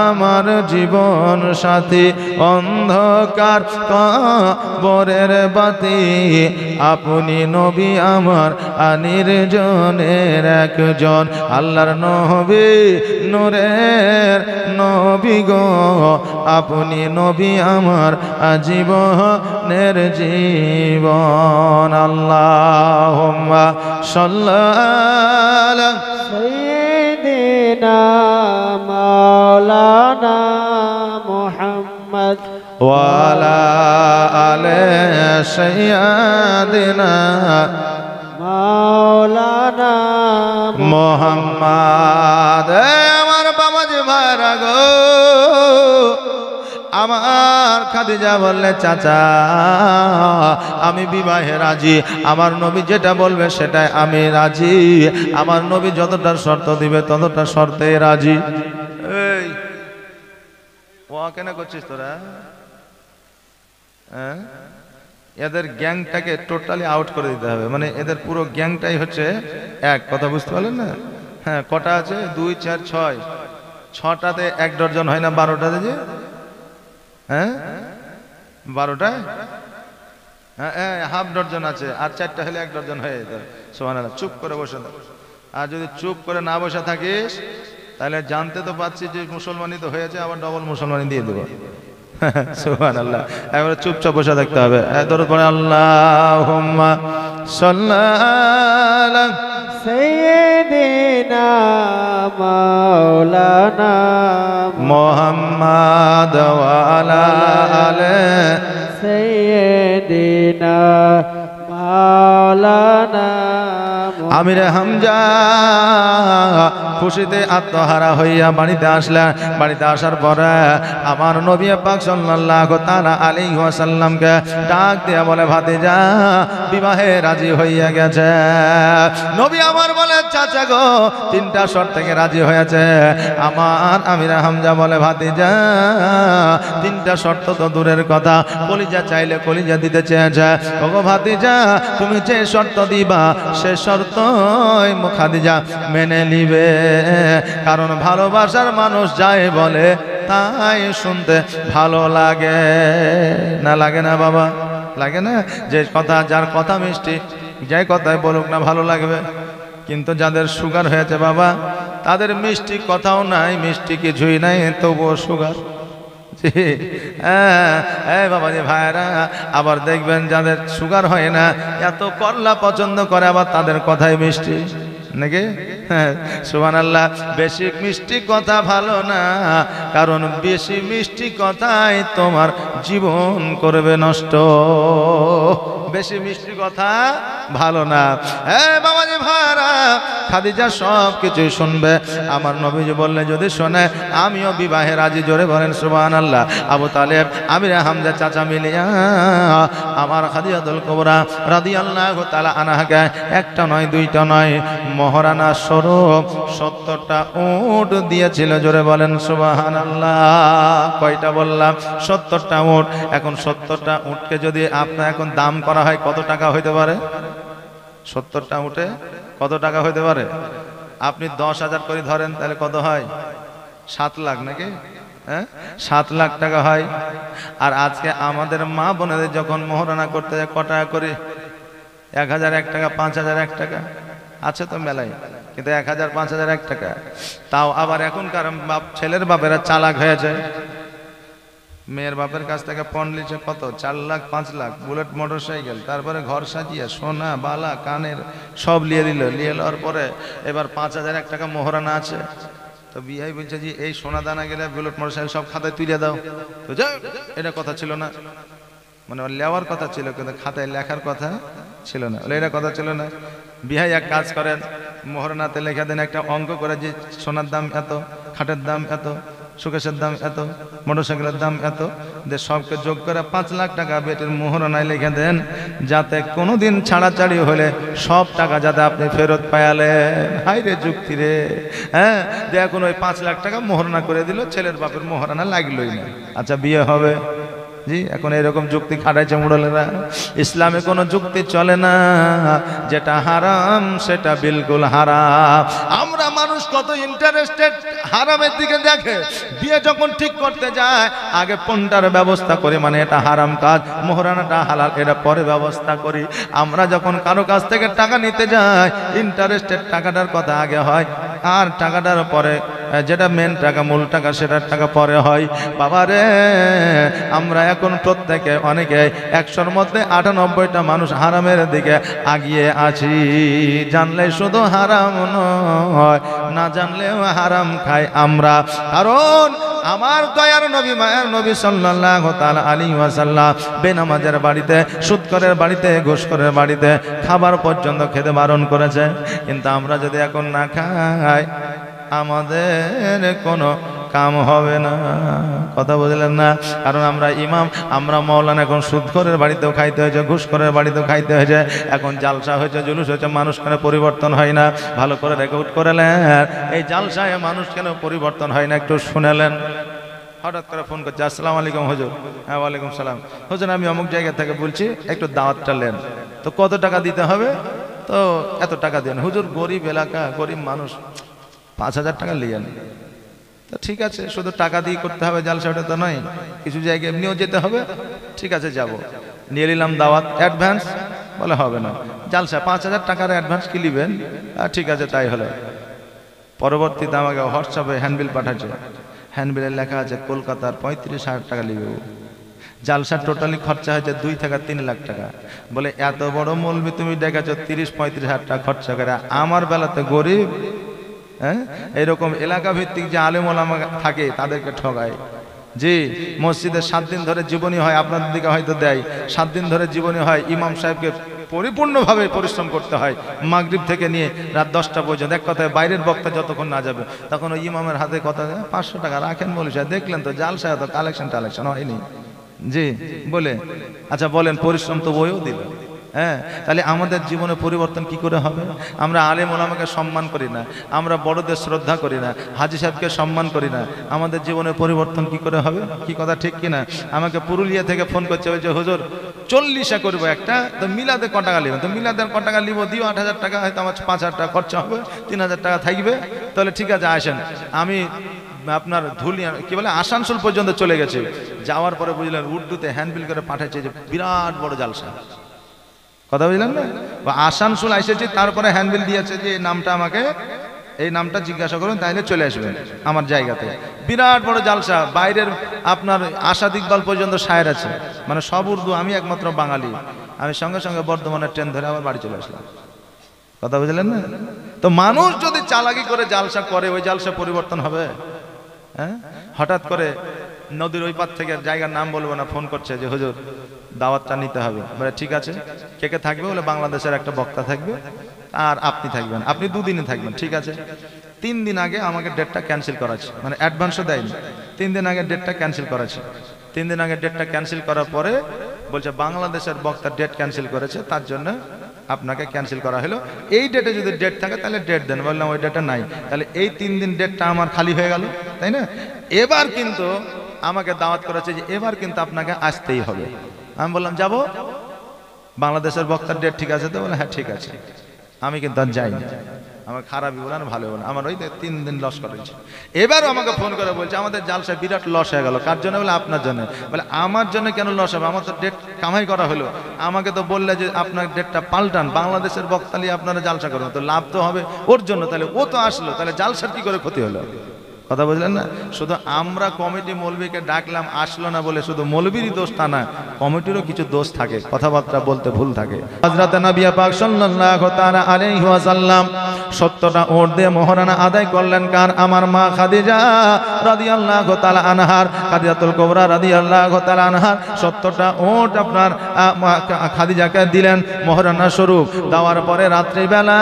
আমার জীবন সাথী অন্ধকার কবরের বাতি, আপনি নবী আমার নির্জনের একজন। আল্লাহর নবী নূরের নবী গো আপনি নবী আমার আজীবনের জীবন। আল্লাহুম্মা সাল্লি সাইয়্যিদিনা মাওলানা মুহাম্মদ ওয়া আলা আলি সাইয়্যিদিনা মাওলানা মুহাম্মদ। আমার বাবাজি ভাইরা গো, আমার খাদিজা বললে চাচা আমি বিবাহে রাজি, আমার নবী যেটা বলবে সেটাই আমি রাজি, আমার নবী যতটা শর্ত দিবে ততটা শর্তে রাজি। এই ও কেন করছিস তোরা? হ্যাঁ, এদের গ্যাংটাকে টোটালি আউট করে দিতে হবে, মানে এদের পুরো গ্যাংটাই হচ্ছে এক। কথা বুঝতে পারলেন না? হ্যাঁ, কটা আছে? 2 4 6, 6টাতে 1 ডজন হয় না? 12টাতে যে, হ্যাঁ 12টায় হ্যাঁ হাফ ডজন আছে, আর 4টা হলে 1 ডজন হয়ে যেত। সুবহানাল্লাহ। চুপ করে বসে থাক। আর যদি চুপ করে না বসে থাকিস তাহলে জানতে তো পাচ্ছি যে মুসলমানই তো হয়েছে, আবার ডবল মুসলমানই দিয়ে দেবো। সুবহানাল্লাহ। এবারে চুপচাপ বসে থাকতে হবে। দরুদ পড়ে আল্লাহুম্মা সাল্লাল্লাহু سيدنا مولانا মুহাম্মাদ ওয়া আলা আলি سيدنا مولانا আমির হামজা খুশিতে আত্মহারা হইয়া বাড়িতে আসলেন। বাড়িতে আসার পরে আমার নবী পাক সাল্লাল্লাহু তাআলা আলাইহি ওয়াসাল্লামকে ডাক দিয়া বলে, ভাতিজা বিবাহে রাজি হইয়া গেছে। নবী আমার বলে, চাচা গো 3টা শর্ত থেকে রাজি হয়েছে। আমার আমির হামজা বলে, ভাতিজা 3টা শর্ত তো দূরের কথা, কলিজা চাইলে কলিজা দিতে চেয়েছে। ওগো ভাতিজা, তুমি যে শর্ত দিবা সে শর্ত খাদিজা মেনে নিবে, কারণ ভালোবাসার মানুষ যাই বলে তাই শুনতে ভালো লাগে। না লাগে না বাবা? লাগে না? যে কথা, যার কথা মিষ্টি, যে কথাই বলুক না ভালো লাগবে। কিন্তু যাদের সুগার হয়েছে বাবা, তাদের মিষ্টি কথাও নাই, মিষ্টি কিছুই নাই, তবুও সুগার। হ্যাঁ বাবাজি ভাইরা, আবার দেখবেন যাদের সুগার হয় না, এত করলা পছন্দ করে, আবার তাদের কথাই মিষ্টি নাকি? হ্যাঁ সুবহানাল্লাহ। বেশি মিষ্টি কথা ভালো না, কারণ বেশি মিষ্টি কথাই তোমার জীবন করবে নষ্ট। বেশি মিষ্টি কথা ভালো না। হ্যাঁ বাবাজি ভাইরা, খাদিজা সব কিছুই শুনবে। আমার নবীজি বললে যদি শোনে, আমিও বিবাহে রাজি। জোরে বলেন সুবহানাল্লাহ। আবু তালেব, আমির হামজা চাচা মিলিয়া আমার খাদিজাতুল কুবরা রাদিয়াল্লাহু তাআলা আনহাকে 1টা নয় 2টা নয় মহারানা স্বরূপ 70টা উট দিয়েছিল। জোরে বলেন সুবহানাল্লাহ। কয়টা বললাম? 70টা উট। এখন 70টা উটকে যদি আপনার এখন দাম করা হয় কত টাকা হইতে পারে? 70টা উটে কত টাকা হইতে পারে? আপনি 10,000 করে ধরেন, তাহলে কত হয়? 7 লাখ নাকি? হ্যাঁ 7 লাখ টাকা হয়। আর আজকে আমাদের মা বোনেদের যখন মোহরানা করতে যায় ক টাকা করে? 1001 টাকা, 5001 টাকা আছে তো মেলায়, কিন্তু 1000 5001 টাকা। তাও আবার এখনকার ছেলের বাপেরা চালাক হয়ে যায়। মেয়ের বাপের কাছ থেকে পণ লিছে কত? 4 লাখ 5 লাখ, বুলেট মোটরসাইকেল, তারপরে ঘর সাজিয়ে সোনা বালা কানের সব লিয়ে দিল। নিয়ে নেওয়ার পরে এবার 5001 টাকা মোহরানা আছে। তো বিআই বলছে যে এই সোনা দানা গেলে বুলেট মোটরসাইকেল সব খাতায় তুলে দাও। তো এটা কথা ছিল না, মানে লেওয়ার কথা ছিল, কিন্তু খাতায় লেখার কথা ছিল না। এটা কথা ছিল না। বিহাই এক কাজ করেন, মোহরানাতে লেখা দেন একটা অঙ্ক করে যে সোনার দাম এত, খাটের দাম এত, সুকেশের দাম এত, মোটরসাইকেলের দাম এত, যে সবকে যোগ করে 5 লাখ টাকা বেটির মোহরানায় লিখে দেন, যাতে কোনোদিন ছাড়াছাড়ি হলে সব টাকা যাতে আপনি ফেরত পায়ালেন। হাই রে যুক্তি রে। হ্যাঁ যে এখন ওই 5 লাখ টাকা মোহরানা করে দিল, ছেলের বাপের মোহরানা লাগলোই না। আচ্ছা বিয়ে হবে? জি এখন এরকম যুক্তি খাটাইছে মুড়লেরা। ইসলামে কোনো যুক্তি চলে না, যেটা হারাম সেটা বিলকুল হারাম। আমরা মানুষ কত ইন্টারেস্টেড হারামের দিকে দেখে, বিয়ে যখন ঠিক করতে যায় আগে পণটার ব্যবস্থা করি, মানে এটা হারাম কাজ, মোহরানাটা হালাল, এটা পরে ব্যবস্থা করি। আমরা যখন কারো কাছ থেকে টাকা নিতে যাই, ইন্টারেস্টের টাকাটার কথা আগে হয়, আর টাকাটার পরে যেটা মেন টাকা, মূল টাকা, সেটার টাকা পরে হয়। বাবারে আমরা এখন প্রত্যেকে অনেকে 100-র মধ্যে 98টা মানুষ হারামের দিকে আগিয়ে আছি। জানলে শুধু হারাম নয়, না জানলেও হারাম খাই আমরা। কারণ আমার দয়ার নবী, মায়ের নবী সাল্লাল্লাহু তাআলা আলাইহি ওয়াসাল্লাম বেনামাজের বাড়িতে, সুদখোরের বাড়িতে, ঘুষখোরের বাড়িতে খাবার পর্যন্ত খেতে বারণ করেছে। কিন্তু আমরা যদি এখন না খাই, আমাদের কোনো কাম হবে না। কথা বুঝলেন না? কারণ আমরা ইমাম, আমরা মৌলানা, এখন সুদখোরের বাড়িতেও খাইতে হয়েছে, ঘুষখোরের বাড়িতেও খাইতে হয়েছে। এখন জালসা হয়েছে, জুলুস হয়েছে, মানুষ কেন পরিবর্তন হয় না? ভালো করে রেকর্ড করেলেন, এই জালসায় মানুষ কেন পরিবর্তন হয় না একটু শুনেলেন। হঠাৎ করে ফোন করছে, আসসালামু আলাইকুম হুজুর। হ্যাঁ ওয়ালাইকুম সালাম। হুজুর আমি অমুক জায়গা থেকে বলছি, একটু দাওয়াতটা নেন। তো কত টাকা দিতে হবে? তো এত টাকা দেন। হুজুর গরিব এলাকা, গরিব মানুষ, 5000 টাকা লিয়েন। তো ঠিক আছে, শুধু টাকা দিয়ে করতে হবে জালসা, ওটা তো নয়, কিছু জায়গায় এমনিও যেতে হবে। ঠিক আছে যাব। নিয়ে নিলাম দাওয়াত, অ্যাডভান্স বলে হবে না, জালসা 5000 টাকার অ্যাডভান্স কি নেবেন? ঠিক আছে তাই হলো। পরবর্তীতে আমাকে হোয়াটসঅ্যাপে হ্যান্ডবিল পাঠাচ্ছে, হ্যান্ডবিলে লেখা আছে কলকাতার 35,000 টাকা নিবে। জালসার টোটালি খরচা হয়েছে 2 থেকে 3 লাখ টাকা। বলে এত বড় মৌলবি তুমি দেখেছো 30-35,000 টাকা খরচা করে, আমার বেলাতে গরিব, হ্যাঁ এইরকম এলাকা ভিত্তিক যে আলেম ওলামা থাকে তাদেরকে ঠগায়। জি, মসজিদে 7 দিন ধরে জীবনী হয়, আপনাদের দিকে হয়তো দেয়, 7 দিন ধরে জীবনী হয়, ইমাম সাহেবকে পরিপূর্ণভাবে পরিশ্রম করতে হয় মাগরিব থেকে নিয়ে রাত 10টা পর্যন্ত। এক কথায় বাইরের বক্তা যতক্ষণ না যাবে তখন ওই ইমামের হাতে কথা 500 টাকা রাখেন বলে দেখলেন তো জালসা তো কালেকশন হয়নি। জি বলে আচ্ছা বলেন, পরিশ্রম তো বইও দিল। হ্যাঁ, তাহলে আমাদের জীবনে পরিবর্তন কি করে হবে? আমরা আলেম ওলামাকে সম্মান করি না, আমরা বড়দের শ্রদ্ধা করি না, হাজী সাহেবকে সম্মান করি না, আমাদের জীবনে পরিবর্তন কি করে হবে? কি কথা ঠিক কিনা? আমাকে পুরুলিয়া থেকে ফোন করছে, বলছে হুজুর 40 করবো একটা, তো মিলাদে ক টাকা নেবেন? তো মিলাদের ক টাকা নিব, দিও 8,000 টাকা, হয়তো আমার 5,000 টাকা খরচা হবে, 3,000 টাকা থাকবে। তাহলে ঠিক আছে আসেন। আমি আপনার ধুলিয়া কি বলে আসানসোল পর্যন্ত চলে গেছে, যাওয়ার পরে বুঝলেন উর্দুতে হ্যান্ডবিল করে পাঠাচ্ছে যে বিরাট বড় জালসা। কথা বুঝলেন না? আসানসোল এসেছি, তারপরে হ্যান্ডবিল দিয়েছে যে নামটা আমাকে, এই নামটা জিজ্ঞাসা করুন তাইলে চলে আসবেন আমার জায়গাতে। বিরাট বড় জালসা, বাইরের আপনার আশাদ ইকবাল পর্যন্ত শায়ের আছে, মানে সব উর্দু, আমি একমাত্র বাঙালি। আমি সঙ্গে সঙ্গে বর্ধমানের ট্রেন ধরে আবার বাড়ি চলে আসলাম। কথা বুঝলেন না? তো মানুষ যদি চালাকি করে জালসা করে, ওই জালসা পরিবর্তন হবে? হ্যাঁ, হঠাৎ করে নদীর ওই পার থেকে, জায়গার নাম বলবো না, ফোন করছে যে হুজুর দাওয়াতটা নিতে হবে। বলে ঠিক আছে, কে কে থাকবে? বলে বাংলাদেশের একটা বক্তা থাকবে আর আপনি থাকবেন, আপনি 2 দিনে থাকবেন। ঠিক আছে। 3 দিন আগে আমাকে ডেটটা ক্যান্সেল করাচ্ছে, মানে অ্যাডভান্সও দেয়নি, 3 দিন আগে ডেটটা ক্যান্সেল করাচ্ছে। 3 দিন আগে ডেটটা ক্যান্সেল করার পরে বলছে বাংলাদেশের বক্তা ডেট ক্যান্সেল করেছে, তার জন্য আপনাকে ক্যান্সেল করা হলো। এই ডেটে যদি ডেট থাকে তাহলে ডেট দেন। বললাম ওই ডেটটা নাই, তাহলে এই 3 দিন ডেটটা আমার খালি হয়ে গেল, তাই না? এবার কিন্তু আমাকে দাওয়াত করেছে যে এবার কিন্তু আপনাকে আসতেই হবে। আমি বললাম যাব। বাংলাদেশের বক্তার ডেট ঠিক আছে তো? বলে হ্যাঁ ঠিক আছে। আমি কিন্তু আর যাইনি, আমার খারাপই বলে না ভালো বলে, আমার ওই 3 দিন লস করেছে। এবারও আমাকে ফোন করে বলছে আমাদের জালসা বিরাট লস হয়ে গেল। কার জন্য? বলে আপনার জন্য। বলে আমার জন্য কেন লস হবে? আমার তো ডেট কামাই করা হলো, আমাকে তো বললে যে আপনার ডেটটা পাল্টান, বাংলাদেশের বক্তালি আপনারা জালসা করবেন, তো লাভ তো হবে ওর জন্য। তাহলে ও তো আসলো, তাহলে জালসার কি করে ক্ষতি হলো? কথা বুঝলেন না? শুধু আমরা কমিটি মৌলবীকে ডাকলাম, আসলো না বলে শুধু মৌলবীরই দোষ তা না, কমিটিরও কিছু দোষ থাকে, কথাবার্তা বলতে ভুল থাকে। হযরত নবী পাক সাল্লাল্লাহু তাআলা আলাইহি ওয়াসাল্লাম 70টা ওট দিয়ে মোহরানা আদায় করলেন। কার? আমার মা খাদিজা রাদিয়াল্লাহু তাআলা আনহার, খাদিজাতুল কুবরা রাদিয়াল্লাহু তাআলা আনহার 70টা ওট আপনার খাদিজাকে দিলেন মোহরানা স্বরূপ। দেওয়ার পরে রাত্রিবেলা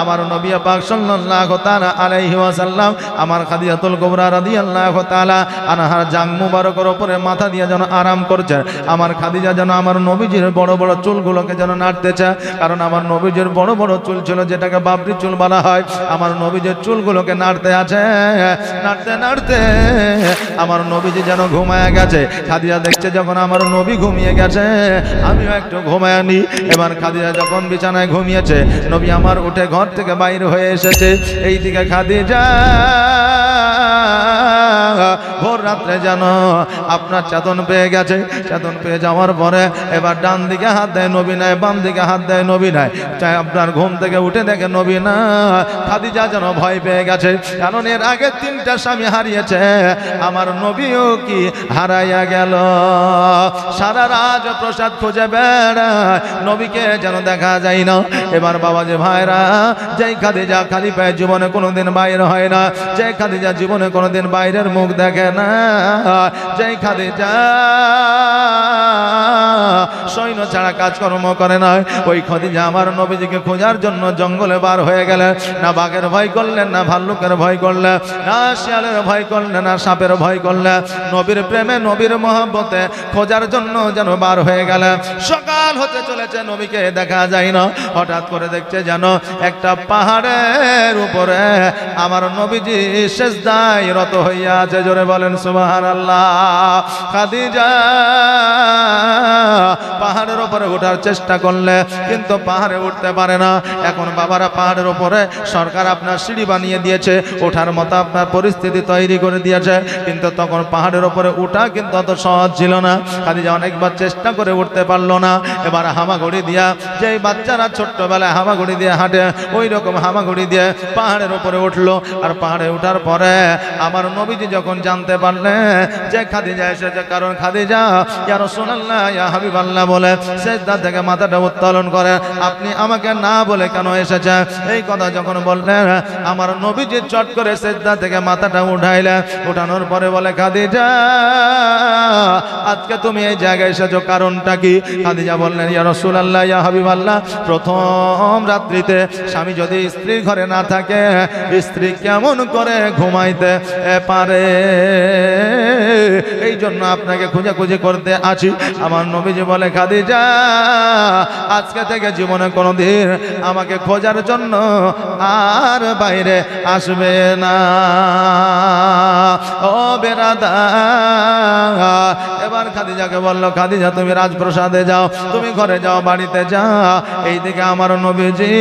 আমার নবী পাক সাল্লাল্লাহু তাআলা আলাইহি ওয়াসাল্লাম আমার খাদিজাতুল কুবরা রাদিয়াল্লাহু তাআলা আনহার জাং মুবারকের উপরে মাথা দিয়ে যেন আরাম করছেন। আমার খাদিজা যেন আমার নবীজির বড় বড় চুলগুলোকে যেন নাড়তেছে, কারণ আমার নবীজির বড় বড় চুল ছিল যেটাকে বাবরি চুল বলা হয়। আমার নবীজির চুলগুলোকে নাড়তে আছে, নাড়তে নাড়তে আমার নবীজি যেন ঘুমায় গেছে। খাদিজা দেখছে যখন আমার নবী ঘুমিয়ে গেছে আমিও একটু ঘুমায় নি। এবার খাদিজা যখন বিছানায় ঘুমিয়েছে, নবী আমার উঠে ঘর থেকে বাইরে হয়ে এসেছে। এইদিকে খাদিজা ভোর রাত্রে যেন আপনার চেতন পেয়ে গেছে। চেতন পেয়ে যাওয়ার পরে এবার ডান দিকে হাত দেয় নবী নাই, বাম দিকে হাত দেয় নবী নাই। চাই আপনার ঘুম থেকে উঠে দেখে নবী না। খাদিজা যেন ভয় পেয়ে গেছে, কারণ এর আগে 3টা স্বামী হারিয়েছে, আমার নবীও কি হারাইয়া গেল। সারা রাজপ্রাসাদ খুঁজে বেড়ায়, নবীকে যেন দেখা যায় না। এবার বাবাজি ভাইরা, যেই খাদিজা খালি পায়ে জীবনে কোনোদিন বাইরে হয় না, যে খাদিজা জীবনে কোনোদিন বাইরের মুখ দেখে না, যেই খাদিজা সৈন্য ছাড়া কাজকর্ম করে না, ওই খাদিজা আমার নবীজিকে খোঁজার জন্য জঙ্গলে বার হয়ে গেলেন। না বাঘের ভয় করলেন, না ভাল্লুকের ভয় করলেন, না শিয়ালের ভয় করলেন, না সাপের ভয় করলেন। নবীর প্রেমে, নবীর মহব্বতে খোঁজার জন্য যেন বার হয়ে গেলেন। সকাল সকাল হতে চলেছে, নবীকে দেখা যায় না। হঠাৎ করে দেখছে যেন একটা পাহাড়ের উপরে আমার নবীজি সিজদায় রত হইয়া আছে। জোরে বলেন সুবহানাল্লাহ। খাদিজা পাহাড়ের উপরে ওঠার চেষ্টা করলে কিন্তু পাহাড়ে উঠতে পারে না। এখন বাবারা পাহাড়ের উপরে সরকার আপনার সিঁড়ি বানিয়ে দিয়েছে, ওঠার মতো আপনার পরিস্থিতি তৈরি করে দিয়েছে, কিন্তু তখন পাহাড়ের উপরে ওঠা কিন্তু অত সহজ ছিল না। খাদিজা অনেকবার চেষ্টা করে উঠতে পারলো না। এবার হামাগুড়ি দিয়া, যেই বাচ্চারা ছোট্টবেলায় হামাগুড়ি দিয়ে হাঁটে ওই রকম হামাগুড়ি দিয়ে পাহাড়ের উপরে উঠলো। আর পাহাড়ে ওঠার পরে আমার নবীজি যখন জানতে পারলেন যে খাদিজা এসেছে, কারণ খাদিজা ইয়া রাসূলুল্লাহ ইয়া হাবিবাল্লাহ বলে সিজদা থেকে মাথাটা উত্তোলন করে, আপনি আমাকে না বলে কেন এসেছে? এই কথা যখন বললেন আমার নবীজি চট করে সিজদা থেকে মাথাটা উঠাইলেন। উঠানোর পরে বলে, খাদিজা আজকে তুমি এই জায়গায় এসেছো, কারণটা কি? খাদিজা বললেন, ইয়া রাসূলুল্লাহ ইয়া হাবিবাল্লাহ, প্রথম রাত্রিতে স্বামী যদি স্ত্রীর ঘরে না থাকে স্ত্রী কেমন করে ঘুমাইতে পারে, এই জন্য আপনাকে খোঁজাখুঁজি করতে আছি। আমার নবীজি বলে, খাদিজা আজকে থেকে জীবনে কোনোদিন আমাকে খোঁজার জন্য আর বাইরে আসবে না। ও বেরাদার, এবার খাদিজাকে বলল, খাদিজা তুমি রাজপ্রাসাদে যাও, তুমি ঘরে যাও, বাড়িতে যাও। এইদিকে আমার নবীজি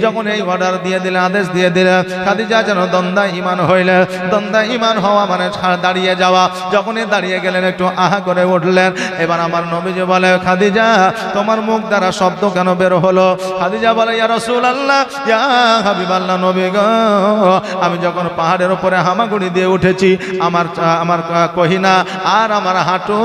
যখন এই অর্ডার দিয়ে দিলে, আদেশ দিয়ে দিলে, খাদিজা যেন দ্বন্দ্বা ইমান হইলে। দ্বন্দ্বা ইমান হওয়া মানে দাঁড়িয়ে যাওয়া। যখনই দাঁড়িয়ে গেলেন একটু আহা করে উঠলেন। এবার আমার নবীজি বলে, খাদিজা তোমার মুখ দ্বারা শব্দ কেন বের হলো? খাদিজা বলে, ইয়া রাসূলুল্লাহ ইয়া হাবিবাল্লাহ, নবী গো, আমি যখন পাহাড়ের উপরে হামাগুড়ি দিয়ে উঠেছি, আমার কহিনা আর আমার হাঁটু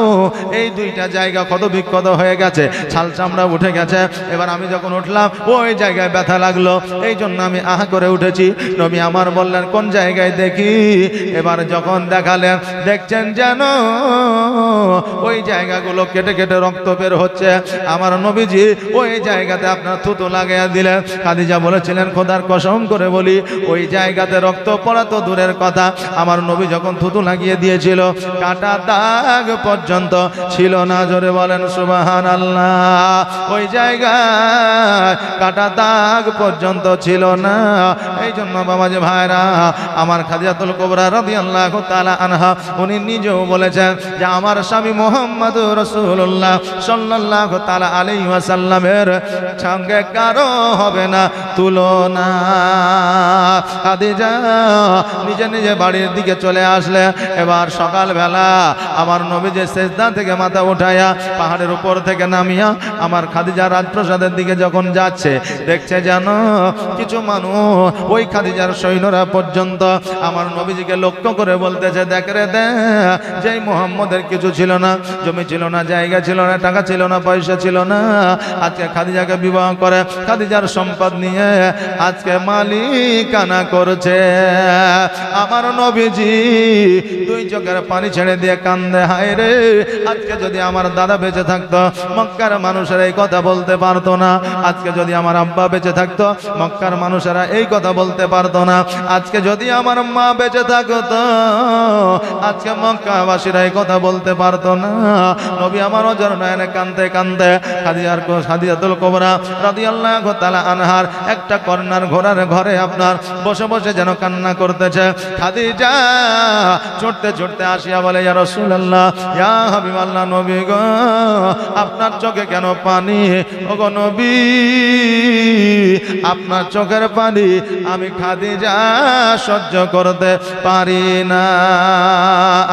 এই দুইটা জায়গা ক্ষত বিক্ষত হয়ে গেছে, ছাল চামড়া উঠে গেছে। এবার আমি যখন উঠলাম ওই জায়গায় ব্যথা লাগলো, এই জন্য আমি আহা করে উঠেছি। নবী আমার বললেন, কোন জায়গায় দেখি? এবার যখন দেখালেন, দেখছেন যেন ওই জায়গাগুলো কেটে কেটে রক্ত বের হচ্ছে। আমার নবীজি ওই জায়গাতে আপনার থুতু লাগাইয়া দিলেন। খাদিজা বলেছিলেন, খোদার কসম করে বলি, ওই জায়গাতে রক্ত পড়া তো দূরের কথা, আমার নবী যখন থুতু লাগিয়ে দিয়েছিল কাটা দাগ পর্যন্ত ছিল না। জোরে বলেন সুবহানাল্লাহ। ওই জায়গায় কাটা দাগ পর্যন্ত ছিল না। এই জন্য বাবাজি ভাইরা আমার খাদিজাতুল কুবরা রাদিয়াল্লাহু তাআলা আনহা উনি নিজেও বলেছেন যে আমার স্বামী মুহাম্মদুর রাসূলুল্লাহ সাল্লাল্লাহু তাআলা আলাইহি ওয়াসাল্লামের সঙ্গে কারো হবে না তুলনা। খাদিজা নিজে নিজে বাড়ির দিকে চলে আসলে। এবার সকালবেলা আমার নবীজি সিজদা থেকে মাথা উঠাইয়া পাহাড়ের উপর থেকে নামিয়া আমার খাদিজা রাজপ্রাসাদের দিকে যখন যাচ্ছে, দেখছে যেন কিছু মানুষ ওই খাদিজার সৈন্যরা পর্যন্ত আমার নবীজিকে লক্ষ্য করে বলতেছে, দেখ রে দে, যেই মুহাম্মদের কিছু ছিল না, জমি ছিল না, জায়গা ছিল না, টাকা ছিল না, পয়সা ছিল না, আজকে খাদিজাকে বিবাহ করে খাদিজার সম্পদ নিয়ে আজকে মালিকানা করছে। আমার নবীজি দুই চোখের পানি ছেড়ে দিয়ে কান্দে, হায় রে, আজকে যদি আমার দাদা বেঁচে থাকতো মক্কার মানুষেরা এই কথা বলতে পারতো না। আজকে যদি আমার আব্বা বেঁচে থাকতো মক্কার মানুষেরা এই কথা বলতে পারতো না। আজকে যদি আমার মা বেঁচে থাকতো আজকে মক্কাবাসীরা এই কথা বলতে পারতো না। নবী আমার ওজর নয়নে কান্দতে কান্দতে খাদিজাতুল কুবরা রাদিয়াল্লাহু তাআলা আনহার একটা কর্নার ঘোড়ার ঘরে আপনার বসে বসে যেন কান্না করতেছে। খাদিজা ছুটতে ছুটতে আসিয়া বলে, ইয়া রাসূলুল্লাহ ইয়া হাবিবাল্লাহ, নবী গো, আপনার চোখে কেন পানি? ওগো নবী, আপনার চোখের পানি আমি খাদিজা সহ্য করতে পারি না।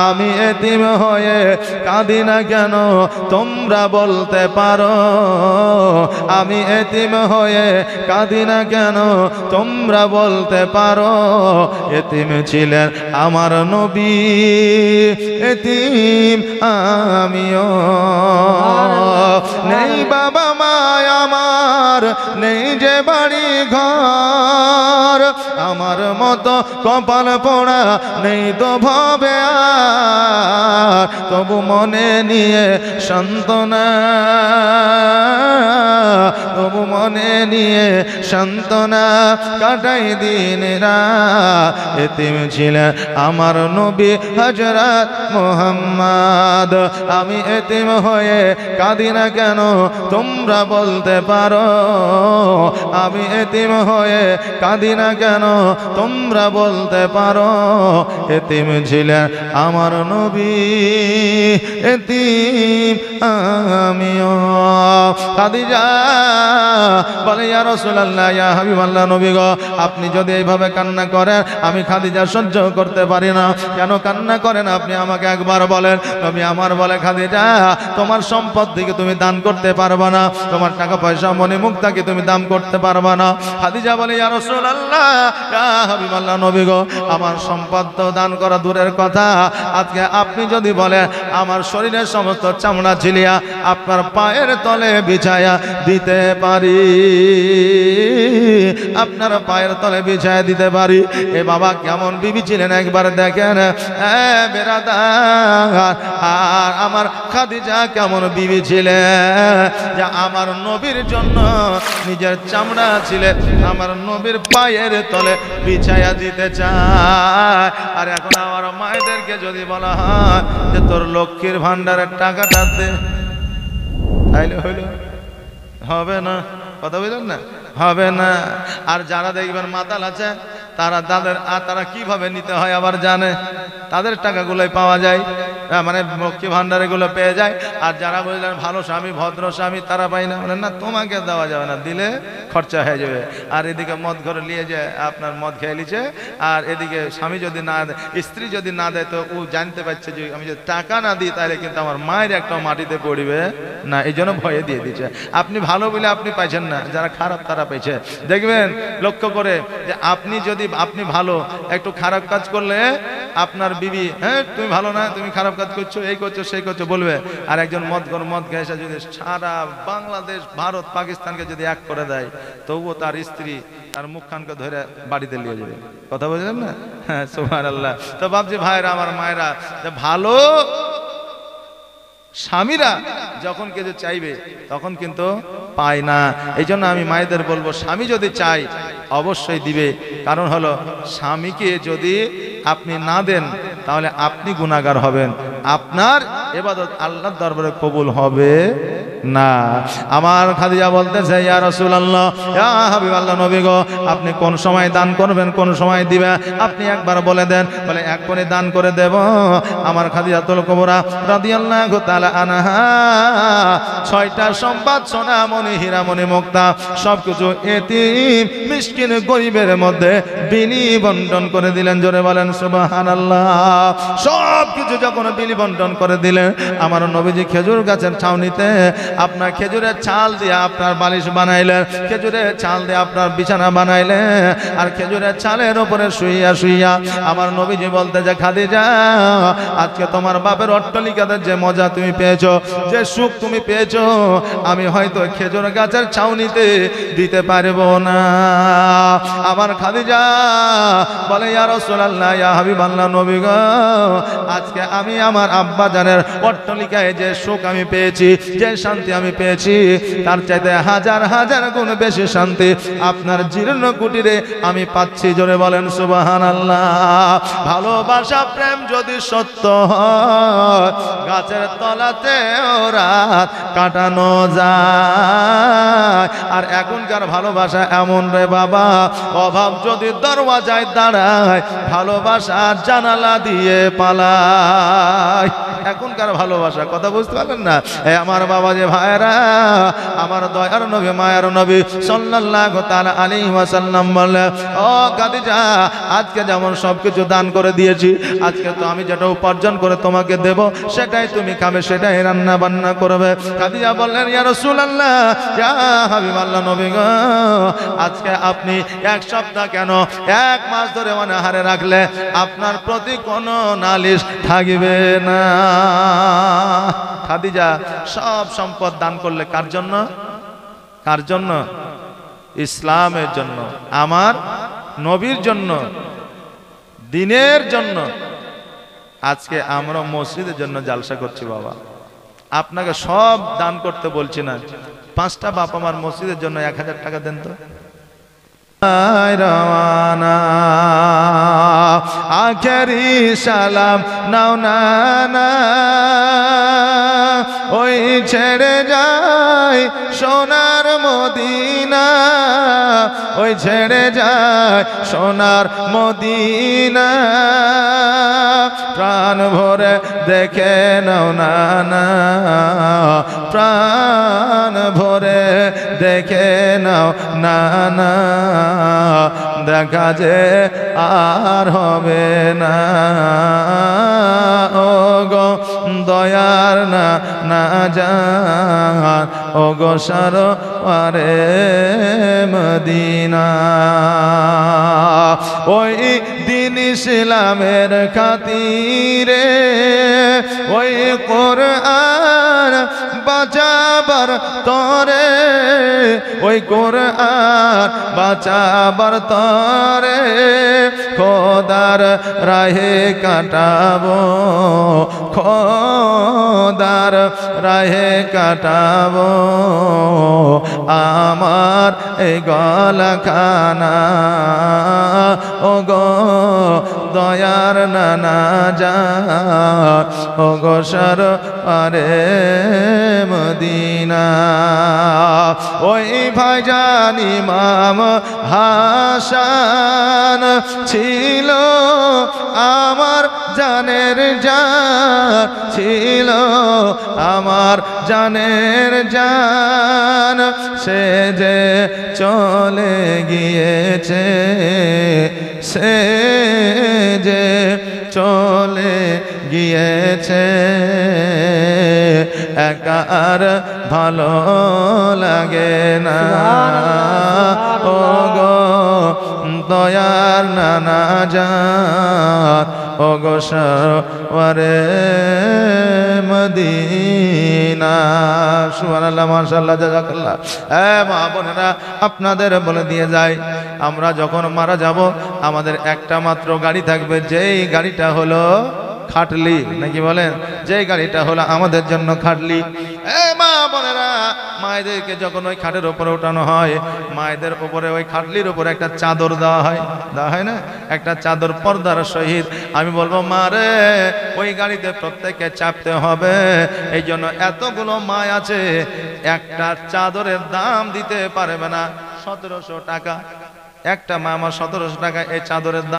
আমি এতিম হয়ে কাঁদি না কেন তোমরা বলতে পারো? আমি এতিম হয়ে কাঁদি না কেন তোমরা বলতে পারো? এতিম ছিলেন আমার নবী, এতিম আমিও। নেই বাবা মা আমার, নেই যে বাড়ি ঘর, আমার মতো কপাল পোড়া নেই তো ভবে আর, তবু মনে নিয়ে সান্ত্বনা, তবু মনে মনে নিয়ে সান্ত্বনা কাটাই দিনেরা। এতিম ছিলেন আমার নবী হযরত মুহাম্মদ। আমি এতিম হয়ে কাঁদি না কেন তোমরা বলতে পারো? আমি এতিম হয়ে কাঁদি না কেন তোমরা বলতে পারো? এতিম ছিলেন আমার নবী, এতিম আমিও। খাদিজা বলে, ইয়া রাসূলুল্লাহ, ইয়া হাবিবাল্লাহ, নবী গো, আপনি যদি এইভাবে কান্না করেন আমি খাদিজা সহ্য করতে পারি না। কেন কান্না করেন আপনি আমাকে একবার বলেন। নবী আমার বলে, খাদিজা তোমার সম্পদ থেকে তুমি দান করতে পারবে না, তোমার টাকা পয়সা মনে মুক্তাকে তুমি দান করতে পারবে না। খাদিজা বলে, ইয়া রাসূলুল্লাহ, ইয়া হাবিবাল্লাহ, নবী গো, আমার সম্পদ তো দান করা দূরের কথা, আজকে আপনি যদি বলেন আমার শরীরের সমস্ত চামড়া ছিলিয়া আপনার পায়ের তলে বিছায়া দিতে পারি, আপনার পায়ের তলে বিছায়া দিতে পারি। এ বাবা কেমন বিবি ছিলেন একবার দেখেন বেরাদার। আর আমার খাদিজা কেমন বিবি ছিলেন যে আমার নবীর জন্য নিজের চামড়া ছিলেন আমার নবীর পায়ের তলে বিছায়া দিতে চায়। আর এখন আমার মায়েদেরকে যদি বলা হয় যে তোর লক্ষ্মীর ভান্ডারের টাকাটা দে, তাইলে হইল? হবে না। কথা বুঝলেন না? হবে না। আর যারা দেখবেন মাতাল আছে তারা কিভাবে নিতে হয় আবার জানে, তাদের টাকাগুলোই পাওয়া যায়, মানে লক্ষ্মী ভান্ডার এগুলো পেয়ে যায়। আর যারা বুঝলেন ভালো স্বামী ভদ্র স্বামী তারা পায় না, বলেন না তোমাকে দেওয়া যাবে না, দিলে খরচা হয়ে যাবে। আর এদিকে মদ ঘরে নিয়ে যায় আপনার মদ খেয়ে নিচ্ছে, আর এদিকে স্বামী যদি না দেয়, স্ত্রী যদি না দেয়, তো ও জানতে পারছে যে আমি যদি টাকা না দিই তাহলে কিন্তু আমার মায়ের একটা মাটিতে পড়বে না, এই জন্য ভয়ে দিয়ে দিচ্ছে। আপনি ভালো বলে আপনি পাইছেন না, যারা খারাপ তারা পাইছে। দেখবেন লক্ষ্য করে যে আপনি ভালো, একটু খারাপ কাজ করলে আপনার বিবি, হ্যাঁ তুমি ভালো না, তুমি খারাপ কাজ করছো, এই করছো সেই করছো বলবে। আর একজন মদ খেয়ে এসে যদি সারা বাংলাদেশ ভারত পাকিস্তানকে যদি এক করে দেয়, তবুও তার স্ত্রী তার মুখখানকে ধরে বাড়িতে নিয়ে যাবে। কথা বলছেন না? হ্যাঁ, সুবহানাল্লাহ। তো বাপজি ভাইরা আমার মায়েরা, ভালো স্বামীরা যখন কিছু চাইবে তখন কিন্তু পায় না। এই জন্য আমি মায়েদের বলবো, স্বামী যদি চাই অবশ্যই দিবে। কারণ হলো স্বামীকে যদি আপনি না দেন তাহলে আপনি গুনাহগার হবেন, আপনার ইবাদত আল্লাহর দরবারে কবুল হবে না। আমার খাদিজা বলতেছে, ইয়া রাসূলুল্লাহ, ইয়া হাবিবাল্লাহ, নবী গো, আপনি কোন সময় দান করবেন, কোন সময় দিবেন আপনি একবার বলে দেন। বলে এক্ষুনি দান করে দেব। আমার খাদিজাতুল কুবরা রাদিয়াল্লাহু তাআলা আনহা 6টা সম্পদ, সোনামণি হীরামণি মুক্তা সবকিছু এতিম মিসকিন গরিবের মধ্যে বিলি বন্টন করে দিলেন। জোরে বলেন সুবহানাল্লাহ। সবকিছু যখন বিলি বন্টন করে দিলেন, আমার নবীজি খেজুর গাছের ছাউনিতে আপনার খেজুরের ছাল দিয়ে আপনার বালিশ বানাইলেন, খেজুরের ছাল দিয়ে আপনার বিছানা বানাইলেন। আর খেজুরের ছালের উপরে শুইয়া শুইয়া আমার নবীজি বলতে যে, খাদিজা আজকে তোমার বাপের অট্টালিকাতে যে মজা তুমি পেয়েছো, যে সুখ তুমি পেয়েছো, আমি হয়তো খেজুর গাছের ছাউনিতে দিতে পারবো না। আমার খাদিজা বলে, ইয়া রাসূলুল্লাহ, ইয়া হাবিবাল্লাহ, নবী গো, আজকে আমি আমার আব্বা জানের অট্টালিকায় যে সুখ আমি পেয়েছি, যে শান্তি আমি পেয়েছি, তার চাইতে হাজার হাজার গুণ বেশি শান্তি আপনার জীর্ণ কুটিরে আমি পাচ্ছি। জোরে বলেন সুবহানাল্লাহ। ভালোবাসা প্রেম যদি সত্য হয়, গাছের তলাতে রাত কাটানো যায়। আর এখনকার ভালোবাসা এমন রে বাবা, অভাব যদি দরওয়াজায় দাঁড়ায়, ভালোবাসা জানালা দিয়ে পালায়। এখনকার ভালোবাসা, কথা বুঝতে পারলেন না? আমার বাবা যে ভাইরা, আমার দয়ার নবী মায়ার নবী সাল্লাল্লাহু তাআলা আলাইহি ওয়াসাল্লাম বলে, ও খাদিজা, আজকে যেমন সবকিছু দান করে দিয়েছি, আজকে তো আমি যেটা উপার্জন করে তোমাকে দেব সেটাই তুমি খাবে, সেটাই রান্না বান্না করবে। খাদিজা বললেন, ইয়া রাসূলুল্লাহ, ইয়া হাবিবাল্লাহ, নবী গো, আজকে আপনি এক সপ্তাহ কেন 1 মাস ধরে অনাহারে রাখলে আপনার প্রতি কোনো নালিশ থাকবে না। খাদিজা সব সম্পদ দান করলে কার জন্য? কার জন্য? ইসলামের জন্য, আমার নবীর জন্য, দ্বীনের জন্য। আজকে আমরা মসজিদের জন্য জালসা করছি বাবা, আপনাকে সব দান করতে বলছি না, 5টা বাপ আমার মসজিদের জন্য 1000 টাকা দেন তো। রওয়ানা আখেরি সালাম নাও না না, ওই ছেড়ে যায় সোনার মদিনা, ওই ছেড়ে যায় সোনার মদিনা, প্রাণ ভরে দেখে নাও না না, প্রাণ ভরে দেখে নাও না না, দেখা যে আর হবে না। ও গো দয়ার না না জান, ও গো সরওয়ারে মদিনা, ওই দিন ইসলামের খাতিরে, ওই কোরআন বাঁচাবার তরে, ওই কোরআন বাঁচাবার তরে, খোদার রাহে কাটাবো, খোদার রাহে কাটাবো আমার এই গলা খানা। ও গো দয়ার নানা জান, ও গো সরওয়ারে মদিনা, ওই ভাইজান ইমাম হাসান ছিল আমার জানের জান, ছিল আমার জানের জান, সে যে চলে গিয়েছে, সে যে চলে গিয়েছে, একা আর ভালো লাগে না। ও গো দয়ার নানা জান, ও গো সরওয়ারে মদিনা। সুবহানাল্লাহ, মাশাআল্লাহ, জাযাকাল্লাহ। মা বোনেরা, আপনাদের বলে দিয়ে যাই, আমরা যখন মারা যাব আমাদের একটা মাত্র গাড়ি থাকবে, যেই গাড়িটা হলো খাটলি, নাকি বলেন, যেই গাড়িটা হলো আমাদের জন্য খাটলি। মা বোনেরা, মায়েদেরকে যখন ওই খাটের উপরে ওঠানো হয়, মায়েদের উপরে ওই খাটলির উপরে একটা চাদর দেওয়া হয়, দেওয়া হয় না, একটা চাদর পর্দার সহিত। আমি বলবো মা রে, ওই গাড়িতে প্রত্যেককে চাপতে হবে। এই জন্য এতগুলো মা আছে, একটা চাদরের দাম দিতে পারবে না, 1700 টাকা। একটা মা আমার 1700 টাকা এই চাদরের দাম।